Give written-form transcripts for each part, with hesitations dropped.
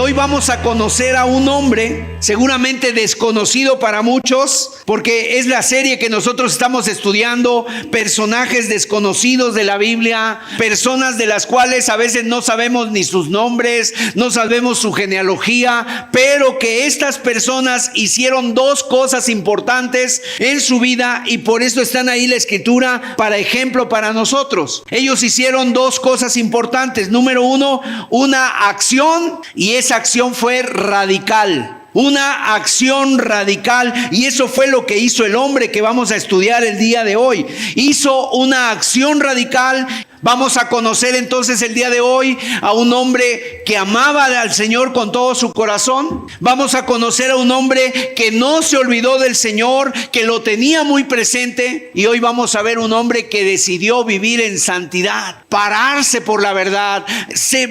hoy vamos a conocer a un hombre seguramente desconocido para muchos, porque es la serie que nosotros estamos estudiando, personajes desconocidos de la Biblia, personas de las cuales a veces no sabemos ni sus nombres, no sabemos su genealogía, pero que estas personas hicieron dos cosas importantes en su vida y por eso están ahí la escritura para ejemplo para nosotros. Ellos hicieron dos cosas importantes. Número uno, una acción, y esa acción fue radical. Una acción radical, y eso fue lo que hizo el hombre que vamos a estudiar el día de hoy. Hizo una acción radical. Vamos a conocer entonces el día de hoy a un hombre que amaba al Señor con todo su corazón. Vamos a conocer a un hombre que no se olvidó del Señor, que lo tenía muy presente. Y hoy vamos a ver un hombre que decidió vivir en santidad, pararse por la verdad,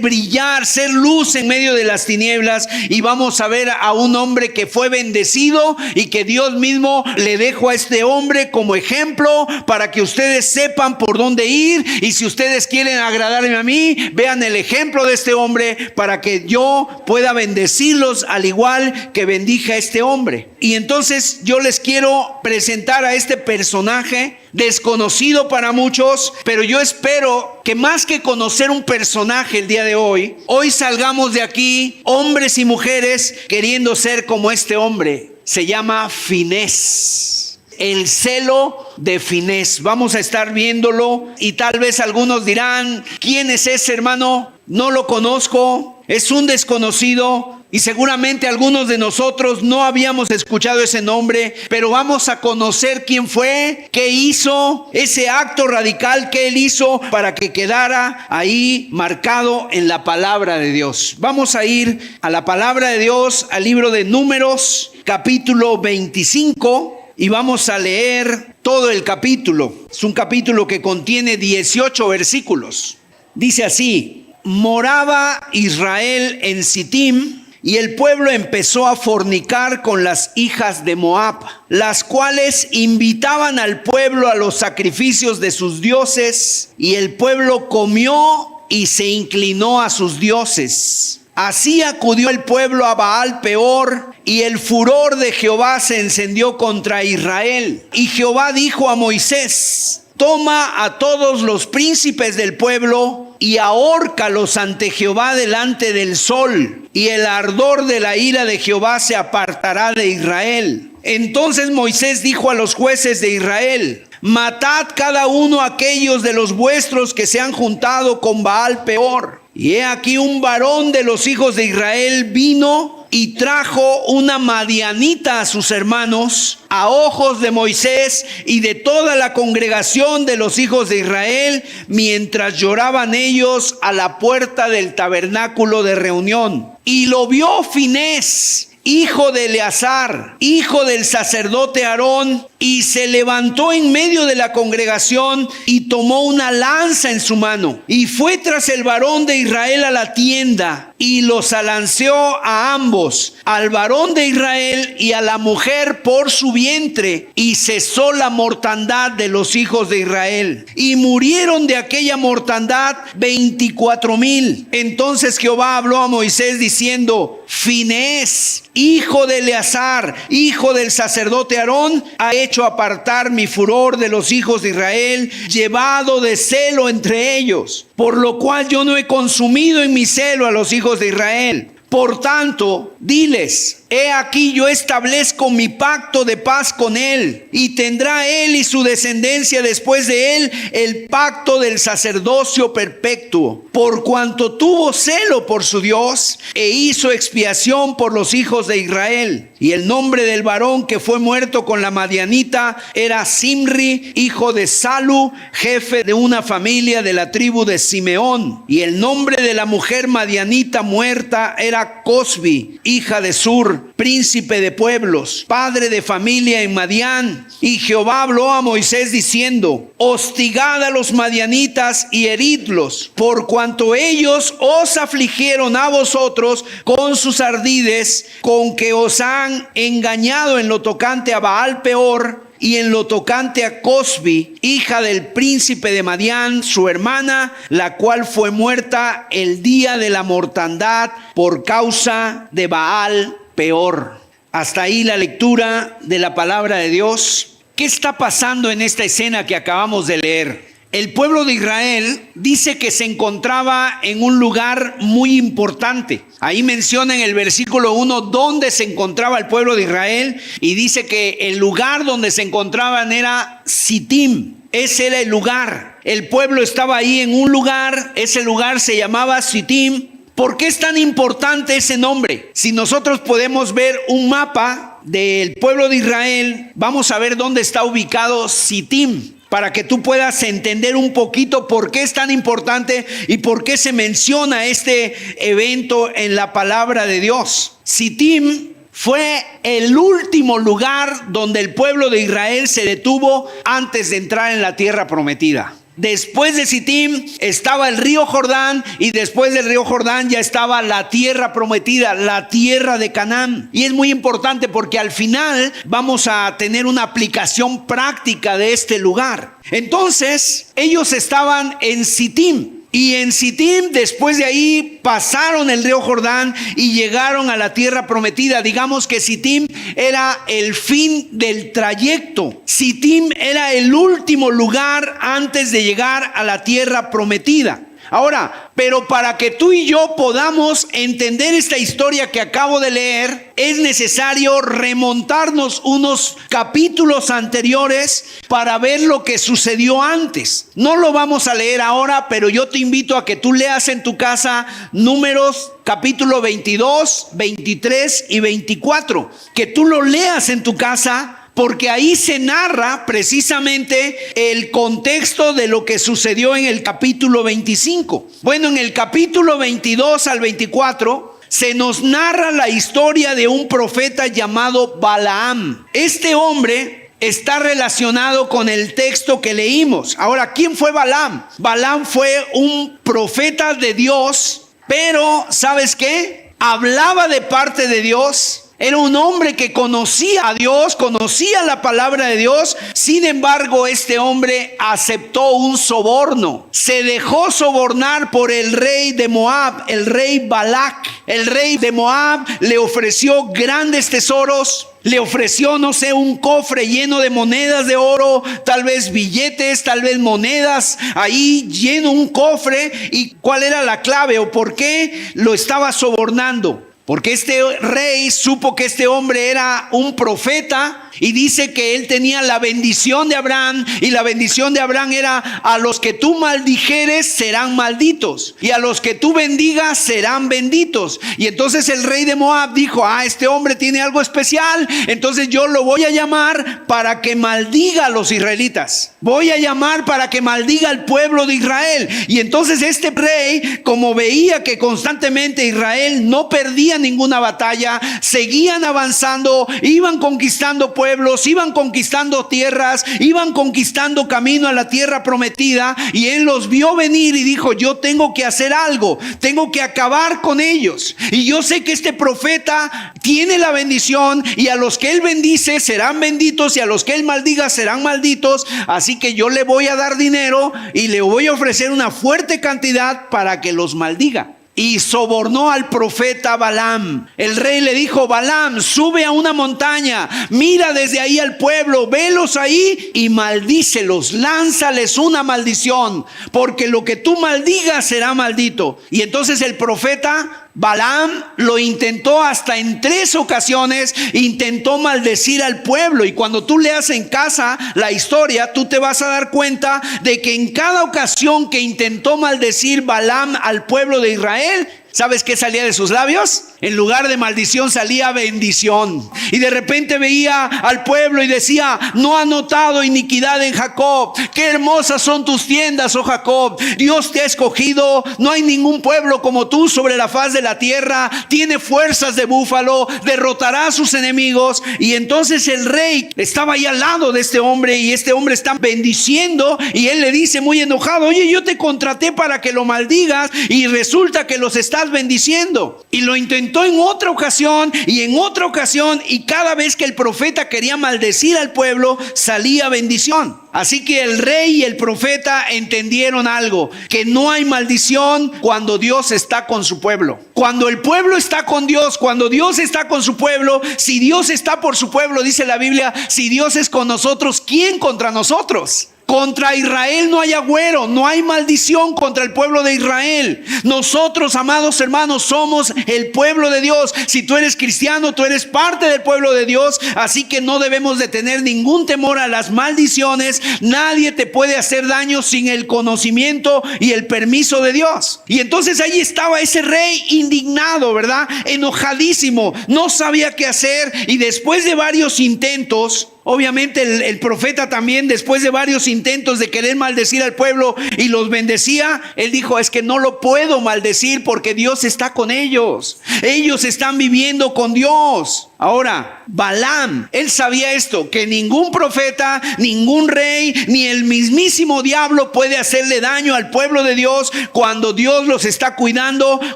brillar, ser luz en medio de las tinieblas. Y vamos a ver a un hombre que fue bendecido y que Dios mismo le dejó a este hombre como ejemplo para que ustedes sepan por dónde ir. Y si ustedes quieren agradarme a mí, vean el ejemplo de este hombre para que yo pueda bendecirlos al igual que bendije a este hombre. Y entonces yo les quiero presentar a este personaje desconocido para muchos, pero yo espero que más que conocer un personaje el día de hoy salgamos de aquí hombres y mujeres queriendo ser como este hombre. Se llama Finés. El celo de Finés. Vamos a estar viéndolo y tal vez algunos dirán, ¿quién es ese hermano? No lo conozco, es un desconocido. Y seguramente algunos de nosotros no habíamos escuchado ese nombre, pero vamos a conocer quién fue, qué hizo, ese acto radical que él hizo para que quedara ahí marcado en la palabra de Dios. Vamos a ir a la palabra de Dios, al libro de Números, capítulo 25. Y vamos a leer todo el capítulo. Es un capítulo que contiene 18 versículos. Dice así: moraba Israel en Sittim, y el pueblo empezó a fornicar con las hijas de Moab, las cuales invitaban al pueblo a los sacrificios de sus dioses, y el pueblo comió y se inclinó a sus dioses. Así acudió el pueblo a Baal Peor, y el furor de Jehová se encendió contra Israel. Y Jehová dijo a Moisés: toma a todos los príncipes del pueblo y ahórcalos ante Jehová delante del sol, y el ardor de la ira de Jehová se apartará de Israel. Entonces Moisés dijo a los jueces de Israel: matad cada uno a aquellos de los vuestros que se han juntado con Baal Peor. Y he aquí un varón de los hijos de Israel vino y trajo una madianita a sus hermanos, a ojos de Moisés y de toda la congregación de los hijos de Israel, mientras lloraban ellos a la puerta del tabernáculo de reunión. Y lo vio Finés, hijo de Eleazar, hijo del sacerdote Aarón, y se levantó en medio de la congregación y tomó una lanza en su mano, y fue tras el varón de Israel a la tienda, y los alanceó a ambos, al varón de Israel y a la mujer por su vientre, y cesó la mortandad de los hijos de Israel, y murieron de aquella mortandad 24,000. Entonces Jehová habló a Moisés diciendo: Finés, hijo de Eleazar, hijo del sacerdote Aarón, ha hecho apartar mi furor de los hijos de Israel, llevado de celo entre ellos, por lo cual yo no he consumido en mi celo a los hijos de Israel. Por tanto, diles: he aquí yo establezco mi pacto de paz con él, y tendrá él y su descendencia después de él el pacto del sacerdocio perpetuo, por cuanto tuvo celo por su Dios e hizo expiación por los hijos de Israel. Y el nombre del varón que fue muerto con la madianita era Simri, hijo de Salu, jefe de una familia de la tribu de Simeón. Y el nombre de la mujer madianita muerta era Cosbi, hija de Sur, príncipe de pueblos, padre de familia en Madián. Y Jehová habló a Moisés diciendo: hostigad a los madianitas y heridlos, por cuanto ellos os afligieron a vosotros con sus ardides, con que os han engañado en lo tocante a Baal Peor, y en lo tocante a Cosbi, hija del príncipe de Madián, su hermana, la cual fue muerta el día de la mortandad por causa de Baal Peor. Hasta ahí la lectura de la palabra de Dios. ¿Qué está pasando en esta escena que acabamos de leer? El pueblo de Israel dice que se encontraba en un lugar muy importante. Ahí menciona en el versículo 1 dónde se encontraba el pueblo de Israel y dice que el lugar donde se encontraban era Sittim. Ese era el lugar. El pueblo estaba ahí en un lugar, ese lugar se llamaba Sittim. ¿Por qué es tan importante ese nombre? Si nosotros podemos ver un mapa del pueblo de Israel, vamos a ver dónde está ubicado Sittim, para que tú puedas entender un poquito por qué es tan importante y por qué se menciona este evento en la palabra de Dios. Sittim fue el último lugar donde el pueblo de Israel se detuvo antes de entrar en la tierra prometida. Después de Sittim estaba el río Jordán y después del río Jordán ya estaba la tierra prometida, la tierra de Canaán. Y es muy importante porque al final vamos a tener una aplicación práctica de este lugar. Entonces ellos estaban en Sittim. Y en Sittim, después de ahí, pasaron el río Jordán y llegaron a la tierra prometida. Digamos que Sittim era el fin del trayecto. Sittim era el último lugar antes de llegar a la tierra prometida. Ahora, pero para que tú y yo podamos entender esta historia que acabo de leer, es necesario remontarnos unos capítulos anteriores para ver lo que sucedió antes. No lo vamos a leer ahora, pero yo te invito a que tú leas en tu casa Números capítulo 22, 23 y 24. Que tú lo leas en tu casa, porque ahí se narra precisamente el contexto de lo que sucedió en el capítulo 25. Bueno, en el capítulo 22 al 24 se nos narra la historia de un profeta llamado Balaam. Este hombre está relacionado con el texto que leímos. Ahora, ¿quién fue Balaam? Balaam fue un profeta de Dios, pero ¿sabes qué? Hablaba de parte de Dios. Era un hombre que conocía a Dios, conocía la palabra de Dios. Sin embargo, este hombre aceptó un soborno. Se dejó sobornar por el rey de Moab, el rey Balac. El rey de Moab le ofreció grandes tesoros. Le ofreció, no sé, un cofre lleno de monedas de oro, tal vez billetes, tal vez monedas, ahí lleno un cofre. ¿Y cuál era la clave o por qué lo estaba sobornando? Porque este rey supo que este hombre era un profeta y dice que él tenía la bendición de Abraham, y la bendición de Abraham era: a los que tú maldijeres serán malditos, y a los que tú bendigas serán benditos. Y entonces el rey de Moab dijo: este hombre tiene algo especial, entonces yo lo voy a llamar para que maldiga a los israelitas. Voy a llamar para que maldiga al pueblo de Israel. Y entonces este rey, como veía que constantemente Israel no perdía ninguna batalla, seguían avanzando, iban conquistando pueblos, iban conquistando tierras, iban conquistando camino a la tierra prometida, y él los vio venir y dijo: yo tengo que hacer algo, tengo que acabar con ellos. Y yo sé que este profeta tiene la bendición, y a los que él bendice serán benditos, y a los que él maldiga serán malditos. Así que yo le voy a dar dinero y le voy a ofrecer una fuerte cantidad para que los maldiga. Y sobornó al profeta Balaam. El rey le dijo: Balaam, sube a una montaña, mira desde ahí al pueblo, velos ahí y maldícelos, lánzales una maldición, porque lo que tú maldigas será maldito. Y entonces el profeta Balaam lo intentó hasta en 3 ocasiones, intentó maldecir al pueblo. Y cuando tú leas en casa la historia, tú te vas a dar cuenta de que en cada ocasión que intentó maldecir Balaam al pueblo de Israel, ¿sabes qué salía de sus labios? En lugar de maldición salía bendición. Y de repente veía al pueblo y decía: no ha notado iniquidad en Jacob. Qué hermosas son tus tiendas, oh Jacob. Dios te ha escogido. No hay ningún pueblo como tú sobre la faz de la tierra. Tiene fuerzas de búfalo. Derrotará a sus enemigos. Y entonces el rey estaba ahí al lado de este hombre, y este hombre está bendiciendo, y él le dice muy enojado: oye, yo te contraté para que lo maldigas y resulta que los estás bendiciendo. Y lo intentó intentó en otra ocasión y en otra ocasión, y cada vez que el profeta quería maldecir al pueblo, salía bendición. Así que el rey y el profeta entendieron algo, que no hay maldición cuando Dios está con su pueblo. Cuando el pueblo está con Dios, cuando Dios está con su pueblo, si Dios está por su pueblo, dice la Biblia, si Dios es con nosotros, ¿quién contra nosotros? Contra Israel no hay agüero, no hay maldición contra el pueblo de Israel. Nosotros, amados hermanos, somos el pueblo de Dios. Si tú eres cristiano, tú eres parte del pueblo de Dios. Así que no debemos de tener ningún temor a las maldiciones. Nadie te puede hacer daño sin el conocimiento y el permiso de Dios. Y entonces ahí estaba ese rey indignado, ¿verdad? Enojadísimo, no sabía qué hacer. Y después de varios intentos, obviamente el profeta también, después de varios intentos de querer maldecir al pueblo y los bendecía, él dijo, es que no lo puedo maldecir porque Dios está con ellos. Ellos están viviendo con Dios. Ahora, Balaam, él sabía esto, que ningún profeta, ningún rey, ni el mismísimo diablo puede hacerle daño al pueblo de Dios cuando Dios los está cuidando,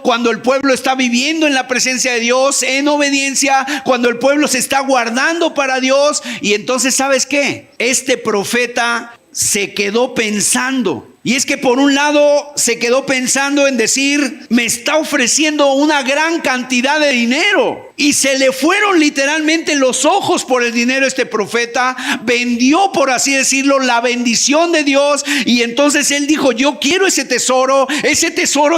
cuando el pueblo está viviendo en la presencia de Dios, en obediencia, cuando el pueblo se está guardando para Dios. Y entonces, ¿sabes qué? Este profeta se quedó pensando. Y es que por un lado se quedó pensando en decir, me está ofreciendo una gran cantidad de dinero. Y se le fueron literalmente los ojos por el dinero a este profeta. Vendió, por así decirlo, la bendición de Dios. Y entonces él dijo, yo quiero ese tesoro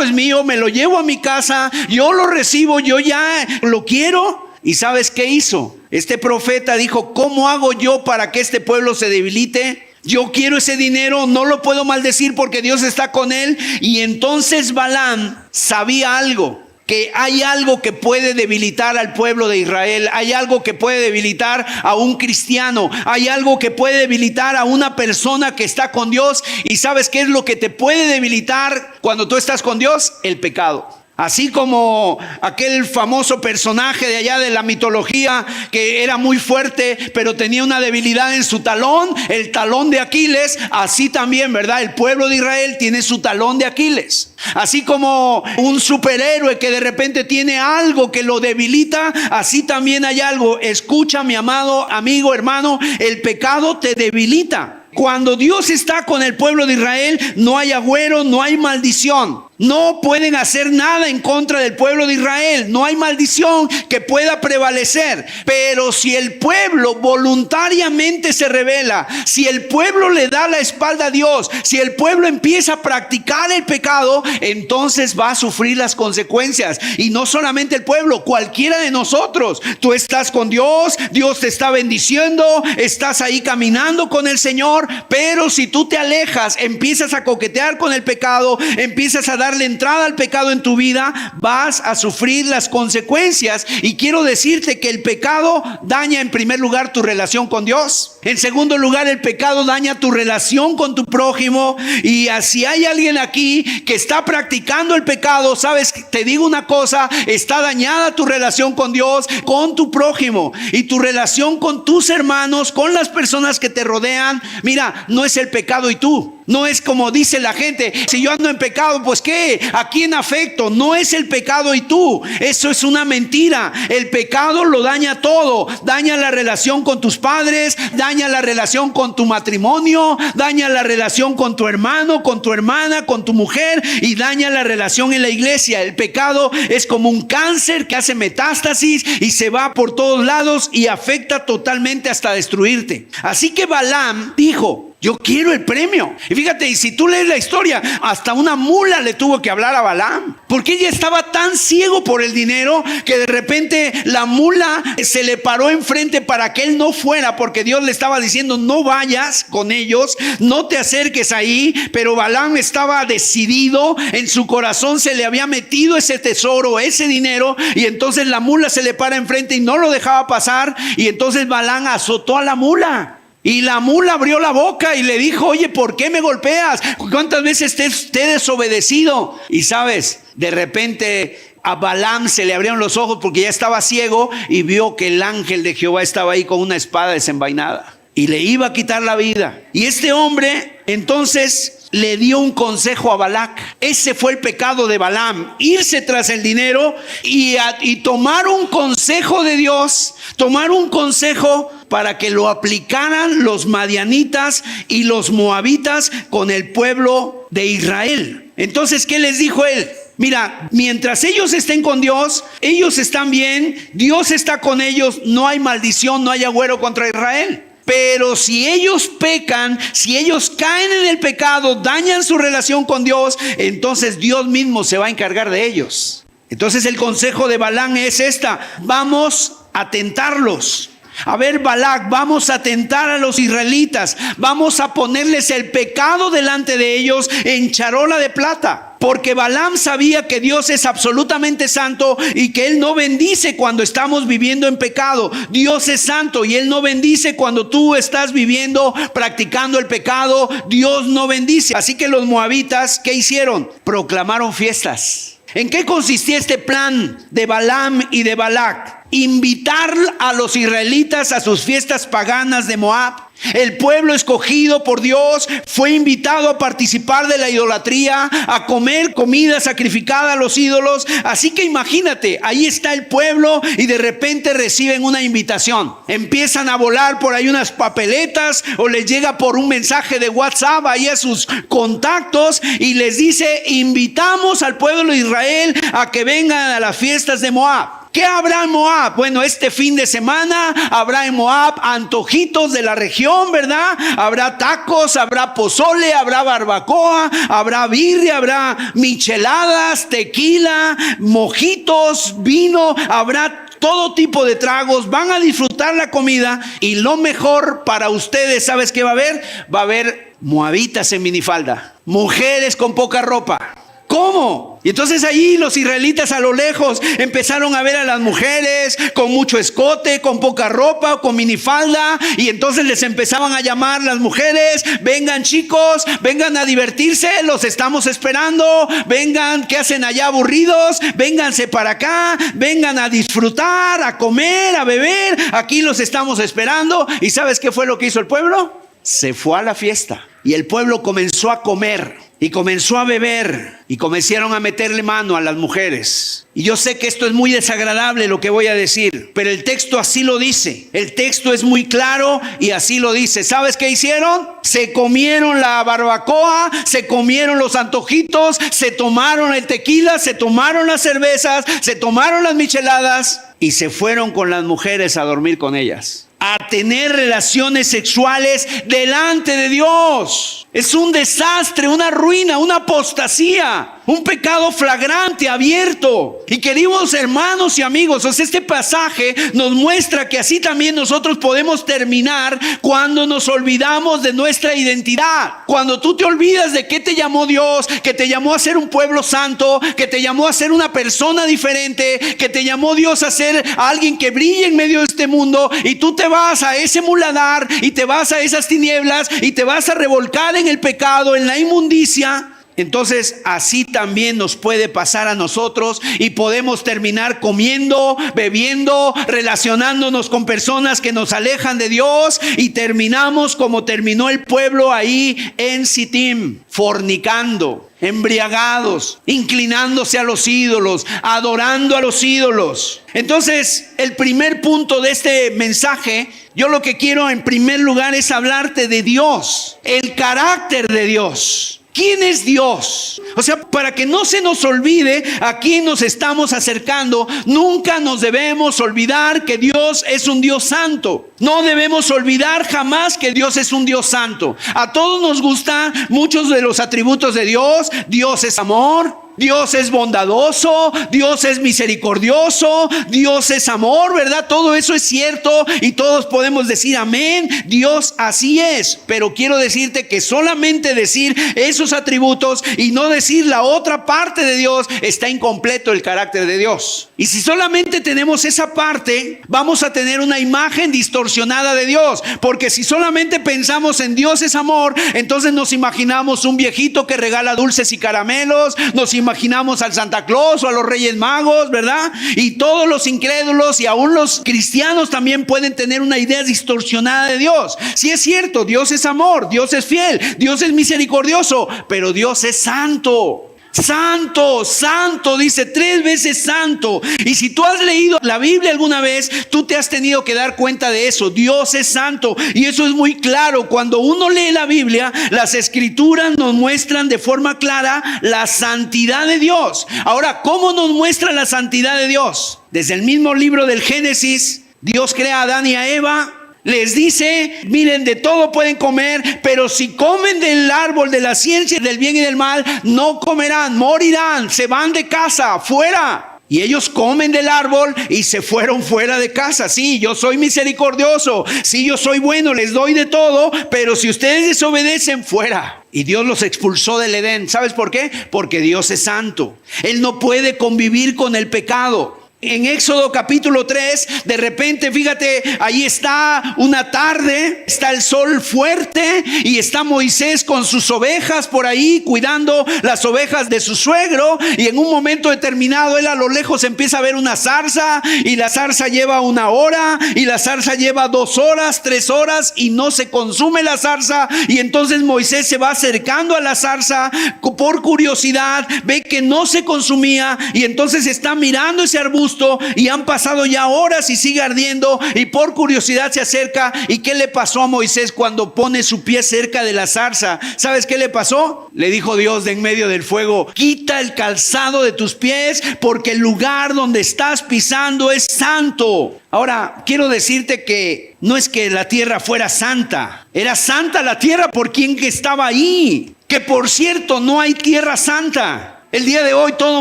es mío, me lo llevo a mi casa, yo lo recibo, yo ya lo quiero. ¿Y sabes qué hizo? Este profeta dijo, ¿cómo hago yo para que este pueblo se debilite? Yo quiero ese dinero, no lo puedo maldecir porque Dios está con él. Y entonces Balaam sabía algo, que hay algo que puede debilitar al pueblo de Israel, hay algo que puede debilitar a un cristiano, hay algo que puede debilitar a una persona que está con Dios. ¿Y sabes qué es lo que te puede debilitar cuando tú estás con Dios? El pecado. Así como aquel famoso personaje de allá de la mitología que era muy fuerte, pero tenía una debilidad en su talón, el talón de Aquiles, así también, ¿verdad? El pueblo de Israel tiene su talón de Aquiles. Así como un superhéroe que de repente tiene algo que lo debilita, así también hay algo. Escucha, mi amado amigo, hermano, el pecado te debilita. Cuando Dios está con el pueblo de Israel, no hay agüero, no hay maldición. No pueden hacer nada en contra del pueblo de Israel. No hay maldición que pueda prevalecer. Pero si el pueblo voluntariamente se rebela, si el pueblo le da la espalda a Dios, si el pueblo empieza a practicar el pecado, entonces va a sufrir las consecuencias. Y no solamente el pueblo, cualquiera de nosotros. Tú estás con Dios, Dios te está bendiciendo, estás ahí caminando con el Señor. Pero si tú te alejas, empiezas a coquetear con el pecado, empiezas a darle entrada al pecado en tu vida, vas a sufrir las consecuencias. Y quiero decirte que el pecado daña en primer lugar tu relación con Dios. En segundo lugar, el pecado daña tu relación con tu prójimo. Y si hay alguien aquí que está practicando el pecado, sabes, te digo una cosa, está dañada tu relación con Dios, con tu prójimo, y tu relación con tus hermanos, con las personas que te rodean. Mira, no es el pecado y tú. No es como dice la gente, si yo ando en pecado, pues ¿qué? ¿A quién afecto? No es el pecado y tú. Eso es una mentira. El pecado lo daña todo. Daña la relación con tus padres, daña la relación con tu matrimonio, daña la relación con tu hermano, con tu hermana, con tu mujer, y daña la relación en la iglesia. El pecado es como un cáncer que hace metástasis y se va por todos lados y afecta totalmente hasta destruirte. Así que Balaam dijo, yo quiero el premio. Y fíjate, y si tú lees la historia, hasta una mula le tuvo que hablar a Balaam, porque ella estaba tan ciego por el dinero que de repente la mula se le paró enfrente para que él no fuera, porque Dios le estaba diciendo, no vayas con ellos, no te acerques ahí. Pero Balaam estaba decidido, en su corazón se le había metido ese tesoro, ese dinero, y entonces la mula se le para enfrente y no lo dejaba pasar. Y entonces Balaam azotó a la mula. Y la mula abrió la boca y le dijo, oye, ¿por qué me golpeas? ¿Cuántas veces te he desobedecido? Y sabes, de repente a Balaam se le abrieron los ojos porque ya estaba ciego y vio que el ángel de Jehová estaba ahí con una espada desenvainada y le iba a quitar la vida. Y este hombre entonces le dio un consejo a Balac. Ese fue el pecado de Balaam, irse tras el dinero y tomar un consejo de Dios, tomar un consejo para que lo aplicaran los madianitas y los moabitas con el pueblo de Israel. Entonces, ¿qué les dijo él? Mira, mientras ellos estén con Dios, ellos están bien, Dios está con ellos, no hay maldición, no hay agüero contra Israel. Pero si ellos pecan, si ellos caen en el pecado, dañan su relación con Dios, entonces Dios mismo se va a encargar de ellos. Entonces el consejo de Balaam es esta: vamos a tentarlos. A ver, Balac, vamos a tentar a los israelitas, vamos a ponerles el pecado delante de ellos en charola de plata. Porque Balaam sabía que Dios es absolutamente santo y que Él no bendice cuando estamos viviendo en pecado. Dios es santo y Él no bendice cuando tú estás viviendo, practicando el pecado. Dios no bendice. Así que los moabitas, ¿qué hicieron? Proclamaron fiestas. ¿En qué consistía este plan de Balaam y de Balac? Invitar a los israelitas a sus fiestas paganas de Moab. El pueblo escogido por Dios fue invitado a participar de la idolatría, a comer comida sacrificada a los ídolos. Así que imagínate, ahí está el pueblo y de repente reciben una invitación. Empiezan a volar por ahí unas papeletas o les llega por un mensaje de WhatsApp ahí a sus contactos y les dice: invitamos al pueblo de Israel a que vengan a las fiestas de Moab. ¿Qué habrá en Moab? Bueno, este fin de semana habrá en Moab antojitos de la región, ¿verdad? Habrá tacos, habrá pozole, habrá barbacoa, habrá birria, habrá micheladas, tequila, mojitos, vino, habrá todo tipo de tragos. Van a disfrutar la comida y lo mejor para ustedes, ¿sabes qué va a haber? Va a haber moabitas en minifalda, mujeres con poca ropa. ¿Cómo? Y entonces ahí los israelitas a lo lejos empezaron a ver a las mujeres con mucho escote, con poca ropa, con minifalda, y entonces les empezaban a llamar las mujeres: vengan chicos, vengan a divertirse, los estamos esperando, vengan, ¿qué hacen allá aburridos? Vénganse para acá, vengan a disfrutar, a comer, a beber, aquí los estamos esperando. ¿Y sabes qué fue lo que hizo el pueblo? Se fue a la fiesta y el pueblo comenzó a comer y comenzó a beber y comenzaron a meterle mano a las mujeres. Y yo sé que esto es muy desagradable lo que voy a decir, pero el texto así lo dice. El texto es muy claro y así lo dice. ¿Sabes qué hicieron? Se comieron la barbacoa, se comieron los antojitos, se tomaron el tequila, se tomaron las cervezas, se tomaron las micheladas y se fueron con las mujeres a dormir con ellas, a tener relaciones sexuales delante de Dios. Es un desastre, una ruina, una apostasía, un pecado flagrante, abierto. Y queridos hermanos y amigos, este pasaje nos muestra que así también nosotros podemos terminar cuando nos olvidamos de nuestra identidad. Cuando tú te olvidas de qué te llamó Dios, que te llamó a ser un pueblo santo, que te llamó a ser una persona diferente, que te llamó Dios a ser alguien que brille en medio de este mundo, y tú te vas a ese muladar y te vas a esas tinieblas y te vas a revolcar en el pecado, en la inmundicia. Entonces así también nos puede pasar a nosotros y podemos terminar comiendo, bebiendo, relacionándonos con personas que nos alejan de Dios, y terminamos como terminó el pueblo ahí en Sittim, fornicando, embriagados, inclinándose a los ídolos, adorando a los ídolos. Entonces, el primer punto de este mensaje, yo lo que quiero en primer lugar es hablarte de Dios, el carácter de Dios. ¿Quién es Dios? O sea, para que no se nos olvide a quién nos estamos acercando, nunca nos debemos olvidar que Dios es un Dios santo. No debemos olvidar jamás que Dios es un Dios santo. A todos nos gustan muchos de los atributos de Dios. Dios es amor, Dios es bondadoso, Dios es misericordioso, Dios es amor, ¿verdad? Todo eso es cierto y todos podemos decir amén. Dios así es, pero quiero decirte que solamente decir esos atributos y no decir la otra parte de Dios, está incompleto el carácter de Dios. Y si solamente tenemos esa parte, vamos a tener una imagen distorsionada de Dios, porque si solamente pensamos en Dios es amor, entonces nos imaginamos un viejito que regala dulces y caramelos, nos imaginamos imaginamos al Santa Claus o a los Reyes Magos, ¿verdad? Y todos los incrédulos y aún los cristianos también pueden tener una idea distorsionada de Dios. Sí es cierto, Dios es amor, Dios es fiel, Dios es misericordioso, pero Dios es santo. Santo, santo, dice 3 veces santo. Y si tú has leído la Biblia alguna vez, tú te has tenido que dar cuenta de eso. Dios es santo, y eso es muy claro. Cuando uno lee la Biblia, las escrituras nos muestran de forma clara la santidad de Dios. Ahora, ¿cómo nos muestra la santidad de Dios? Desde el mismo libro del Génesis, Dios crea a Adán y a Eva. Les dice, miren, de todo pueden comer, pero si comen del árbol de la ciencia del bien y del mal, no comerán, morirán, se van de casa, fuera. Y ellos comen del árbol y se fueron fuera de casa. Sí, yo soy misericordioso, sí, yo soy bueno, les doy de todo, pero si ustedes desobedecen, fuera. Y Dios los expulsó del Edén. ¿Sabes por qué? Porque Dios es santo. Él no puede convivir con el pecado. En Éxodo capítulo 3, de repente, fíjate, ahí está una tarde, está el sol fuerte y está Moisés con sus ovejas por ahí, cuidando las ovejas de su suegro, y en un momento determinado él a lo lejos empieza a ver una zarza, y la zarza lleva 1 hora, y la zarza lleva 2 horas, 3 horas, y no se consume la zarza. Y entonces Moisés se va acercando a la zarza por curiosidad, ve que no se consumía, y entonces está mirando ese arbusto, y han pasado ya horas y sigue ardiendo, y por curiosidad se acerca. ¿Y qué le pasó a Moisés cuando pone su pie cerca de la zarza? ¿Sabes qué le pasó? Le dijo Dios de en medio del fuego: quita el calzado de tus pies, porque el lugar donde estás pisando es santo. Ahora, quiero decirte que no es que la tierra fuera santa, era santa la tierra por quien que estaba ahí. Que por cierto, no hay tierra santa. El día de hoy todo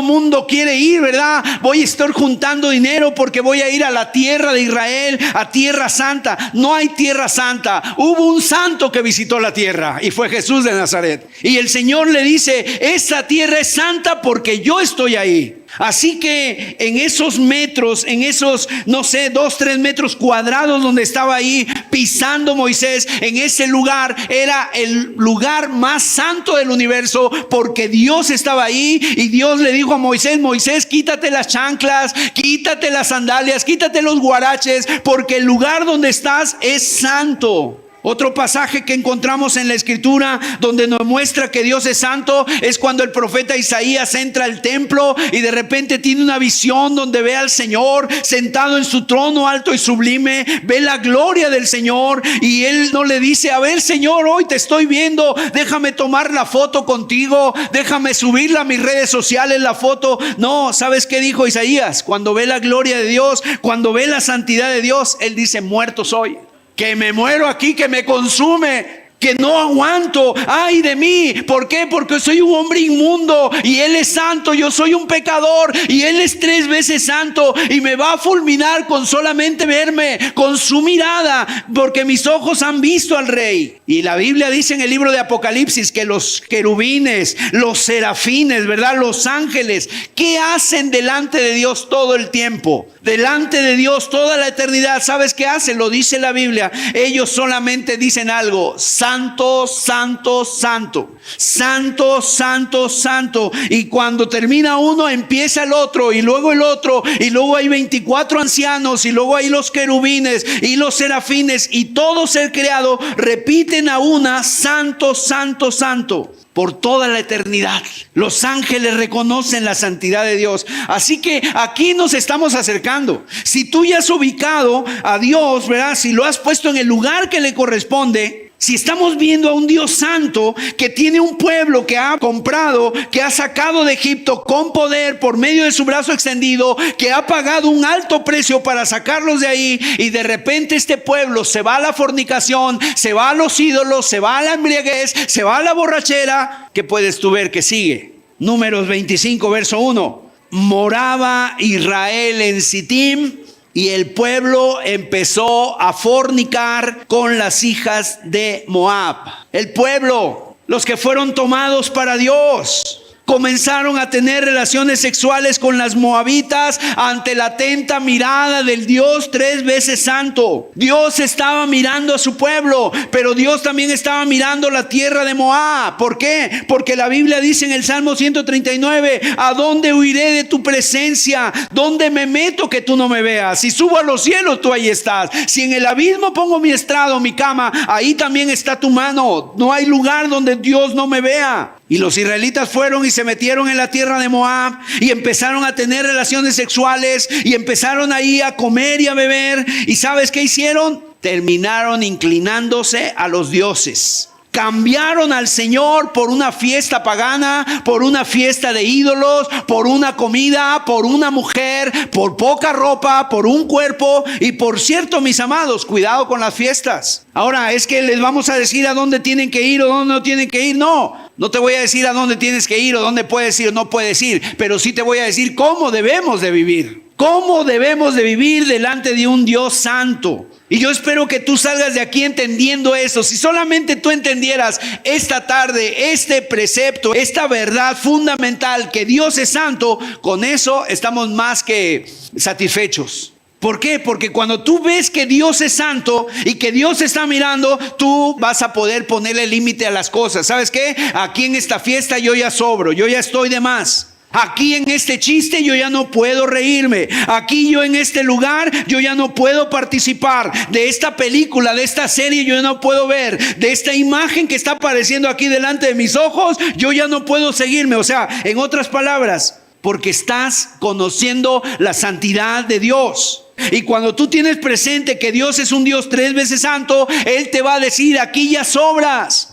mundo quiere ir, ¿verdad? Voy a estar juntando dinero porque voy a ir a la tierra de Israel, a tierra santa. No hay tierra santa. Hubo un santo que visitó la tierra y fue Jesús de Nazaret. Y el Señor le dice: esta tierra es santa porque yo estoy ahí. Así que en esos metros, en esos, no sé, 2, 3 metros cuadrados donde estaba ahí pisando Moisés, en ese lugar era el lugar más santo del universo, porque Dios estaba ahí. Y Dios le dijo a Moisés: Moisés, quítate las chanclas, quítate las sandalias, quítate los guaraches, porque el lugar donde estás es santo. Otro pasaje que encontramos en la escritura donde nos muestra que Dios es santo es cuando el profeta Isaías entra al templo y de repente tiene una visión donde ve al Señor sentado en su trono alto y sublime, ve la gloria del Señor, y él no le dice: a ver, Señor, hoy te estoy viendo, déjame tomar la foto contigo, déjame subirla a mis redes sociales la foto. No, ¿sabes qué dijo Isaías? Cuando ve la gloria de Dios, cuando ve la santidad de Dios, él dice: muerto soy, que me muero aquí, que me consume, que no aguanto, ay de mí. ¿Por qué? Porque soy un hombre inmundo y Él es santo, yo soy un pecador y Él es 3 veces santo, y me va a fulminar con solamente verme, con su mirada, porque mis ojos han visto al Rey. Y la Biblia dice en el libro de Apocalipsis que los querubines, los serafines, ¿verdad? Los ángeles, ¿qué hacen delante de Dios todo el tiempo? Delante de Dios toda la eternidad. ¿Sabes qué hacen? Lo dice la Biblia. Ellos solamente dicen algo: santo, santo, santo, santo, santo, santo. Y cuando termina uno, empieza el otro, y luego el otro, y luego hay 24 ancianos, y luego hay los querubines y los serafines, y todo ser creado repiten a una: santo, santo, santo. Por toda la eternidad los ángeles reconocen la santidad de Dios. Así que aquí nos estamos acercando. Si tú ya has ubicado a Dios, ¿verdad? Si lo has puesto en el lugar que le corresponde, si estamos viendo a un Dios santo que tiene un pueblo que ha comprado, que ha sacado de Egipto con poder por medio de su brazo extendido, que ha pagado un alto precio para sacarlos de ahí, y de repente este pueblo se va a la fornicación, se va a los ídolos, se va a la embriaguez, se va a la borrachera, ¿qué puedes tú ver que sigue? Números 25, verso 1. Moraba Israel en Sittim, y el pueblo empezó a fornicar con las hijas de Moab. El pueblo, los que fueron tomados para Dios, Comenzaron a tener relaciones sexuales con las moabitas ante la atenta mirada del Dios 3 veces santo. Dios estaba mirando a su pueblo, pero Dios también estaba mirando la tierra de Moab. ¿Por qué? Porque la Biblia dice en el Salmo 139, ¿a dónde huiré de tu presencia? ¿Dónde me meto que tú no me veas? Si subo a los cielos, tú ahí estás. Si en el abismo pongo mi estrado, mi cama, ahí también está tu mano. No hay lugar donde Dios no me vea. Y los israelitas fueron y se metieron en la tierra de Moab y empezaron a tener relaciones sexuales y empezaron ahí a comer y a beber. ¿Y sabes qué hicieron? Terminaron inclinándose a los dioses. Cambiaron al Señor por una fiesta pagana, por una fiesta de ídolos, por una comida, por una mujer, por poca ropa, por un cuerpo. Y por cierto, mis amados, cuidado con las fiestas. Ahora, es que les vamos a decir a dónde tienen que ir o dónde no tienen que ir. No te voy a decir a dónde tienes que ir o dónde puedes ir o no puedes ir. Pero sí te voy a decir cómo debemos de vivir. Cómo debemos de vivir delante de un Dios santo. Y yo espero que tú salgas de aquí entendiendo eso. Si solamente tú entendieras esta tarde este precepto, esta verdad fundamental, que Dios es santo, con eso estamos más que satisfechos. ¿Por qué? Porque cuando tú ves que Dios es santo y que Dios está mirando, tú vas a poder ponerle límite a las cosas. ¿Sabes qué? Aquí en esta fiesta yo ya sobro, yo ya estoy de más. Aquí en este chiste yo ya no puedo reírme. Aquí yo en este lugar yo ya no puedo participar. De esta película, de esta serie yo ya no puedo ver. De esta imagen que está apareciendo aquí delante de mis ojos, yo ya no puedo seguirme. O sea, en otras palabras, porque estás conociendo la santidad de Dios. Y cuando tú tienes presente que Dios es un Dios 3 veces santo, Él te va a decir, aquí ya sobras.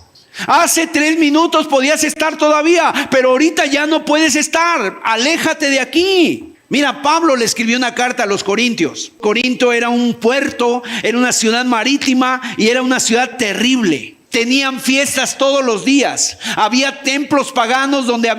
Hace 3 minutos podías estar todavía, pero ahorita ya no puedes estar. Aléjate de aquí. Mira, Pablo le escribió una carta a los Corintios. Corinto era un puerto, era una ciudad marítima y era una ciudad terrible. Tenían fiestas todos los días. Había templos paganos donde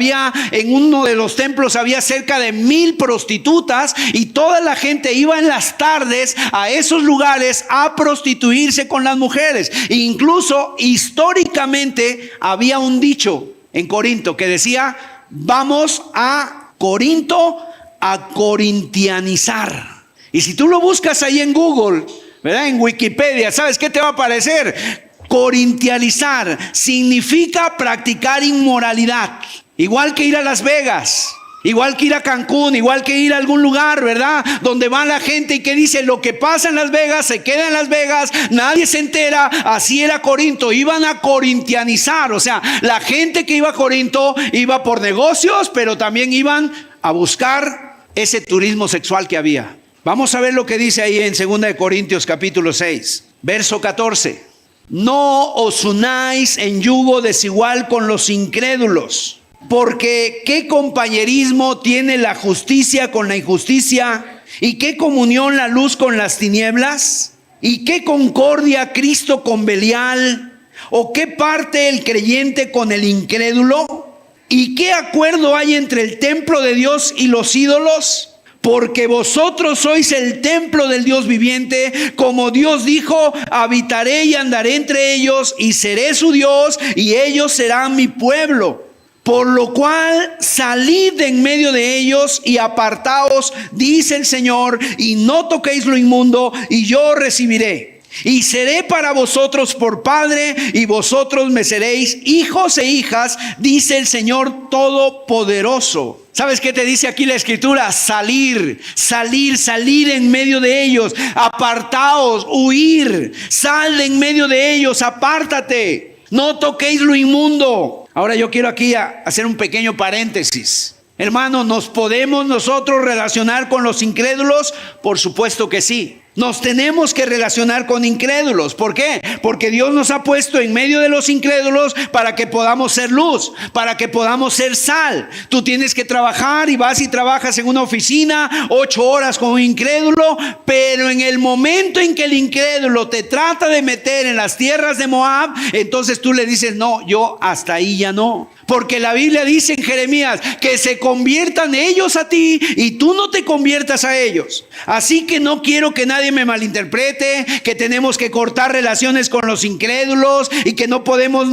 en uno de los templos había cerca de 1000 prostitutas y toda la gente iba en las tardes a esos lugares a prostituirse con las mujeres. E incluso históricamente había un dicho en Corinto que decía, vamos a Corinto a corintianizar. Y si tú lo buscas ahí en Google, ¿verdad? En Wikipedia, ¿sabes qué te va a aparecer? Corintianizar significa practicar inmoralidad, igual que ir a Las Vegas, igual que ir a Cancún, igual que ir a algún lugar, ¿verdad? Donde va la gente y que dice lo que pasa en Las Vegas se queda en Las Vegas, nadie se entera. Así era Corinto, iban a corintianizar. O sea, la gente que iba a Corinto iba por negocios, pero también iban a buscar ese turismo sexual que había. Vamos a ver lo que dice ahí en 2 Corintios capítulo 6, verso 14. No os unáis en yugo desigual con los incrédulos, porque ¿qué compañerismo tiene la justicia con la injusticia? ¿Y qué comunión la luz con las tinieblas? ¿Y qué concordia Cristo con Belial? ¿O qué parte el creyente con el incrédulo? ¿Y qué acuerdo hay entre el templo de Dios y los ídolos? Porque vosotros sois el templo del Dios viviente, como Dios dijo, habitaré y andaré entre ellos y seré su Dios y ellos serán mi pueblo. Por lo cual salid de en medio de ellos y apartaos, dice el Señor, y no toquéis lo inmundo y yo recibiré. Y seré para vosotros por padre y vosotros me seréis hijos e hijas, dice el Señor Todopoderoso. ¿Sabes qué te dice aquí la Escritura? Salir en medio de ellos, apartaos, huir, sal de en medio de ellos, apártate, no toquéis lo inmundo. Ahora yo quiero aquí hacer un pequeño paréntesis. Hermano, ¿nos podemos nosotros relacionar con los incrédulos? Por supuesto que sí. Nos tenemos que relacionar con incrédulos. ¿Por qué? Porque Dios nos ha puesto en medio de los incrédulos para que podamos ser luz, para que podamos ser sal. Tú tienes que trabajar y vas y trabajas en una oficina 8 horas con un incrédulo, pero en el momento en que el incrédulo te trata de meter en las tierras de Moab, entonces tú le dices, no, yo hasta ahí ya no. Porque la Biblia dice en Jeremías que se conviertan ellos a ti y tú no te conviertas a ellos. Así que no quiero que nadie me malinterprete, que tenemos que cortar relaciones con los incrédulos y que no podemos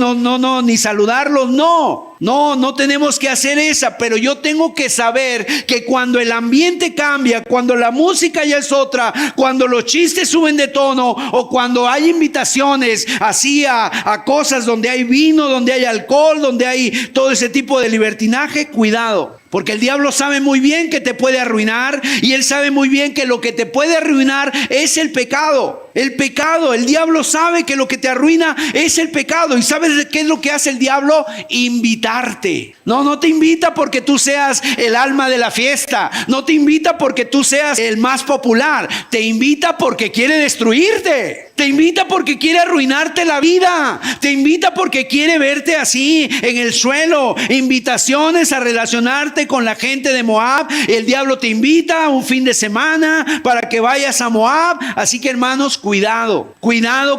ni saludarlos. No. No tenemos que hacer esa, pero yo tengo que saber que cuando el ambiente cambia, cuando la música ya es otra, cuando los chistes suben de tono o cuando hay invitaciones así a cosas donde hay vino, donde hay alcohol, donde hay todo ese tipo de libertinaje, cuidado. Porque el diablo sabe muy bien que te puede arruinar y él sabe muy bien que lo que te puede arruinar es el pecado. El pecado, el diablo sabe que lo que te arruina es el pecado. ¿Y sabes qué es lo que hace el diablo? Invitarte. No te invita porque tú seas el alma de la fiesta. No te invita porque tú seas el más popular. Te invita porque quiere destruirte. Te invita porque quiere arruinarte la vida. Te invita porque quiere verte así en el suelo. Invitaciones a relacionarte con la gente de Moab. El diablo te invita un fin de semana para que vayas a Moab. Así que, hermanos, cuidado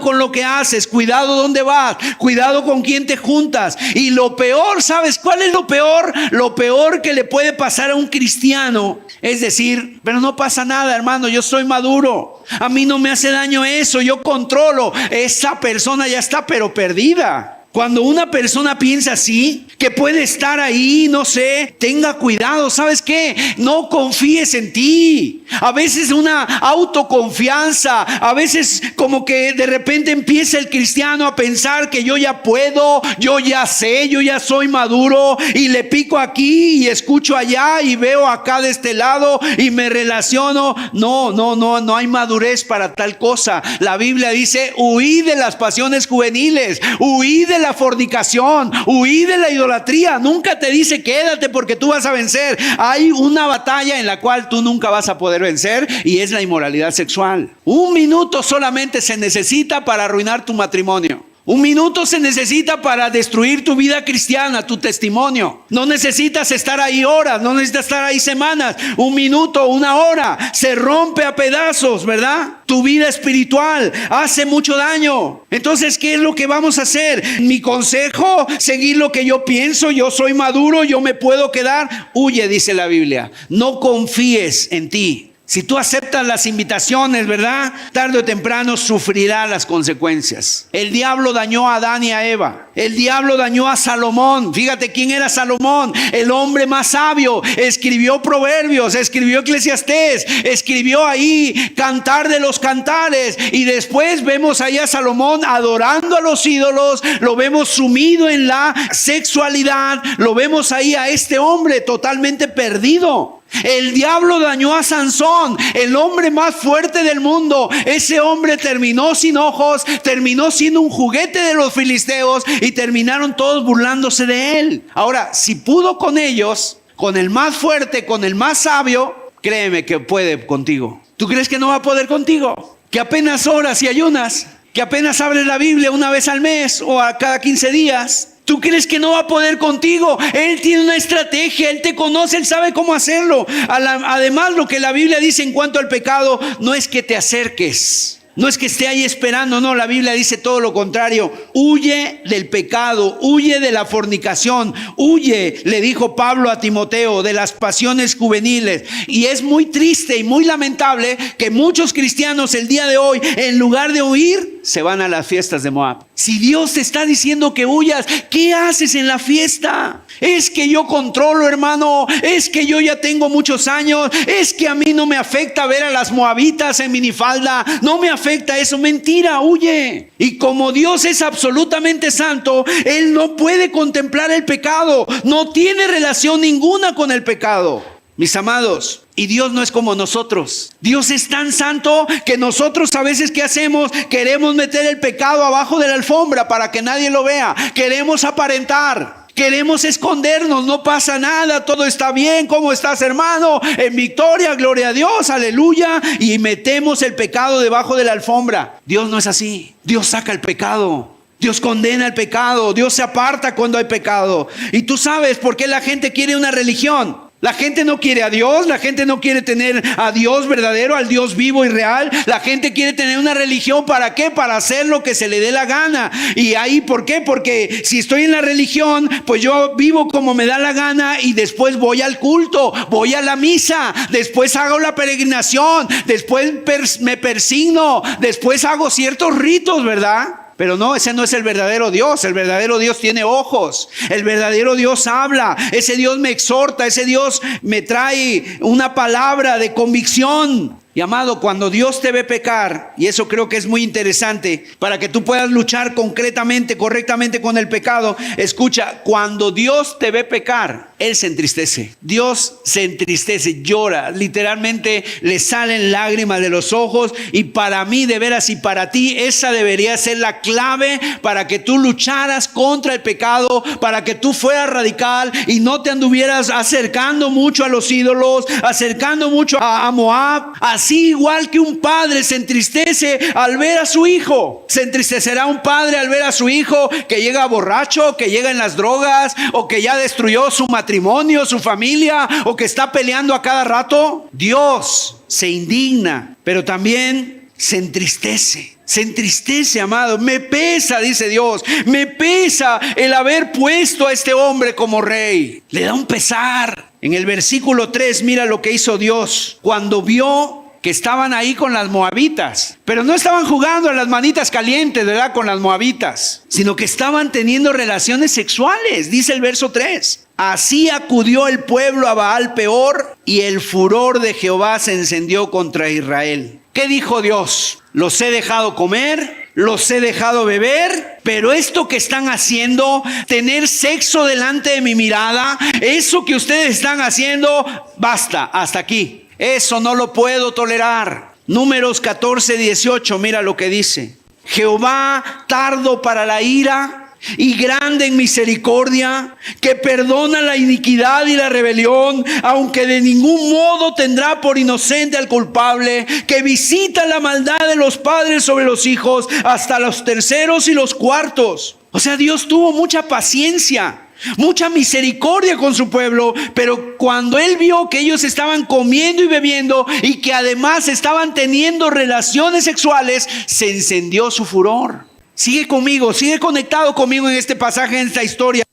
con lo que haces, cuidado dónde vas, cuidado con quién te juntas. Y lo peor, ¿sabes cuál es lo peor? Lo peor que le puede pasar a un cristiano es decir, pero no pasa nada, hermano, yo soy maduro, a mí no me hace daño eso, yo controlo. Esa persona ya está pero perdida. Cuando una persona piensa así, que puede estar ahí, no sé, tenga cuidado. ¿Sabes qué? No confíes en ti. A veces una autoconfianza, a veces como que de repente empieza el cristiano a pensar que yo ya puedo, yo ya sé, yo ya soy maduro y le pico aquí y escucho allá y veo acá de este lado y me relaciono. No hay madurez para tal cosa. La Biblia dice, huid de las pasiones juveniles, huid de la fornicación, huí de la idolatría. Nunca te dice quédate porque tú vas a vencer. Hay una batalla en la cual tú nunca vas a poder vencer y es la inmoralidad sexual. 1 minuto solamente se necesita para arruinar tu matrimonio. 1 minuto se necesita para destruir tu vida cristiana, tu testimonio. No necesitas estar ahí horas, no necesitas estar ahí semanas. 1 minuto, 1 hora, se rompe a pedazos, ¿verdad? Tu vida espiritual hace mucho daño. Entonces, ¿qué es lo que vamos a hacer? Mi consejo, seguir lo que yo pienso, yo soy maduro, yo me puedo quedar. Huye, dice la Biblia. No confíes en ti. Si tú aceptas las invitaciones, ¿verdad? Tarde o temprano sufrirás las consecuencias. El diablo dañó a Adán y a Eva. El diablo dañó a Salomón. Fíjate quién era Salomón, el hombre más sabio. Escribió Proverbios, escribió Eclesiastés, escribió ahí Cantar de los Cantares. Y después vemos ahí a Salomón adorando a los ídolos. Lo vemos sumido en la sexualidad. Lo vemos ahí a este hombre totalmente perdido. El diablo dañó a Sansón, el hombre más fuerte del mundo. Ese hombre terminó sin ojos, terminó siendo un juguete de los filisteos y terminaron todos burlándose de él. Ahora, si pudo con ellos, con el más fuerte, con el más sabio, créeme que puede contigo. ¿Tú crees que no va a poder contigo? Que apenas oras y ayunas, que apenas abres la Biblia una vez al mes o a cada 15 días. ¿Tú crees que no va a poder contigo? Él tiene una estrategia, Él te conoce, Él sabe cómo hacerlo. Además, lo que la Biblia dice en cuanto al pecado, no es que te acerques. No es que esté ahí esperando, no, la Biblia dice todo lo contrario. Huye del pecado, huye de la fornicación, huye, le dijo Pablo a Timoteo, de las pasiones juveniles. Y es muy triste y muy lamentable que muchos cristianos el día de hoy, en lugar de huir, se van a las fiestas de Moab. Si Dios te está diciendo que huyas, ¿qué haces en la fiesta? Es que yo controlo, hermano, es que yo ya tengo muchos años, es que a mí no me afecta ver a las moabitas en minifalda, no me afecta eso. Mentira, huye. Y como Dios es absolutamente santo, Él no puede contemplar el pecado, no tiene relación ninguna con el pecado. Mis amados, y Dios no es como nosotros. Dios es tan santo que nosotros a veces, ¿qué hacemos? Queremos meter el pecado abajo de la alfombra para que nadie lo vea. Queremos aparentar. Queremos escondernos, no pasa nada, todo está bien. ¿Cómo estás, hermano? En victoria, gloria a Dios, aleluya. Y metemos el pecado debajo de la alfombra. Dios no es así. Dios saca el pecado. Dios condena el pecado. Dios se aparta cuando hay pecado. Y tú sabes por qué la gente quiere una religión. La gente no quiere a Dios, la gente no quiere tener a Dios verdadero, al Dios vivo y real. La gente quiere tener una religión, ¿para qué? Para hacer lo que se le dé la gana. Y ahí, ¿por qué? Porque si estoy en la religión, pues yo vivo como me da la gana y después voy al culto, voy a la misa, después hago la peregrinación, después me persigno, después hago ciertos ritos, ¿verdad? Pero no, ese no es el verdadero Dios. El verdadero Dios tiene ojos. El verdadero Dios habla. Ese Dios me exhorta. Ese Dios me trae una palabra de convicción. Y amado, cuando Dios te ve pecar, y eso creo que es muy interesante, para que tú puedas luchar concretamente, correctamente con el pecado, escucha, cuando Dios te ve pecar, Él se entristece. Dios se entristece, llora, literalmente le salen lágrimas de los ojos. Y para mí, de veras, y para ti, esa debería ser la clave para que tú lucharas contra el pecado, para que tú fueras radical y no te anduvieras acercando mucho a los ídolos, acercando mucho a Moab. Así igual que un padre se entristece al ver a su hijo. Se entristecerá un padre al ver a su hijo que llega borracho, que llega en las drogas, o que ya destruyó su matrimonio, su familia, o que está peleando a cada rato. Dios se indigna, pero también se entristece. Se entristece, amado. Me pesa, dice Dios, me pesa el haber puesto a este hombre como rey. Le da un pesar. En el versículo 3, mira lo que hizo Dios cuando vio que estaban ahí con las moabitas, pero no estaban jugando a las manitas calientes, ¿verdad? Con las moabitas, sino que estaban teniendo relaciones sexuales, dice el verso 3. Así acudió el pueblo a Baal Peor y el furor de Jehová se encendió contra Israel. ¿Qué dijo Dios? Los he dejado comer, los he dejado beber, pero esto que están haciendo, tener sexo delante de mi mirada, eso que ustedes están haciendo, basta, hasta aquí. Eso no lo puedo tolerar. Números 14:18, mira lo que dice. Jehová tardo para la ira y grande en misericordia, que perdona la iniquidad y la rebelión, aunque de ningún modo tendrá por inocente al culpable, que visita la maldad de los padres sobre los hijos hasta los terceros y los cuartos. O sea, Dios tuvo mucha paciencia, mucha misericordia con su pueblo, pero cuando Él vio que ellos estaban comiendo y bebiendo y que además estaban teniendo relaciones sexuales, se encendió su furor. Sigue conmigo, sigue conectado conmigo en este pasaje, en esta historia.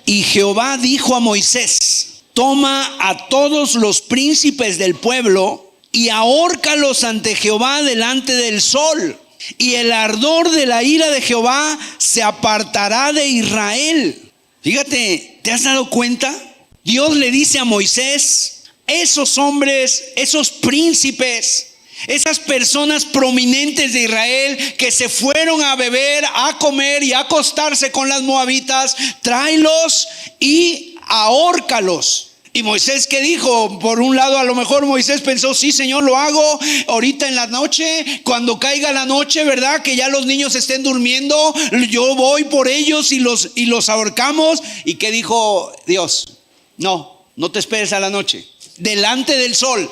Y Jehová dijo a Moisés: toma a todos los príncipes del pueblo y ahórcalos ante Jehová delante del sol, y el ardor de la ira de Jehová se apartará de Israel. Fíjate, ¿te has dado cuenta? Dios le dice a Moisés: esos hombres, esos príncipes, esas personas prominentes de Israel que se fueron a beber, a comer y a acostarse con las moabitas, tráelos y ahórcalos. Y Moisés, ¿qué dijo? Por un lado, a lo mejor Moisés pensó: sí, Señor, lo hago ahorita en la noche, cuando caiga la noche, ¿verdad? Que ya los niños estén durmiendo, yo voy por ellos y los ahorcamos. ¿Y qué dijo Dios? No te esperes a la noche, delante del sol,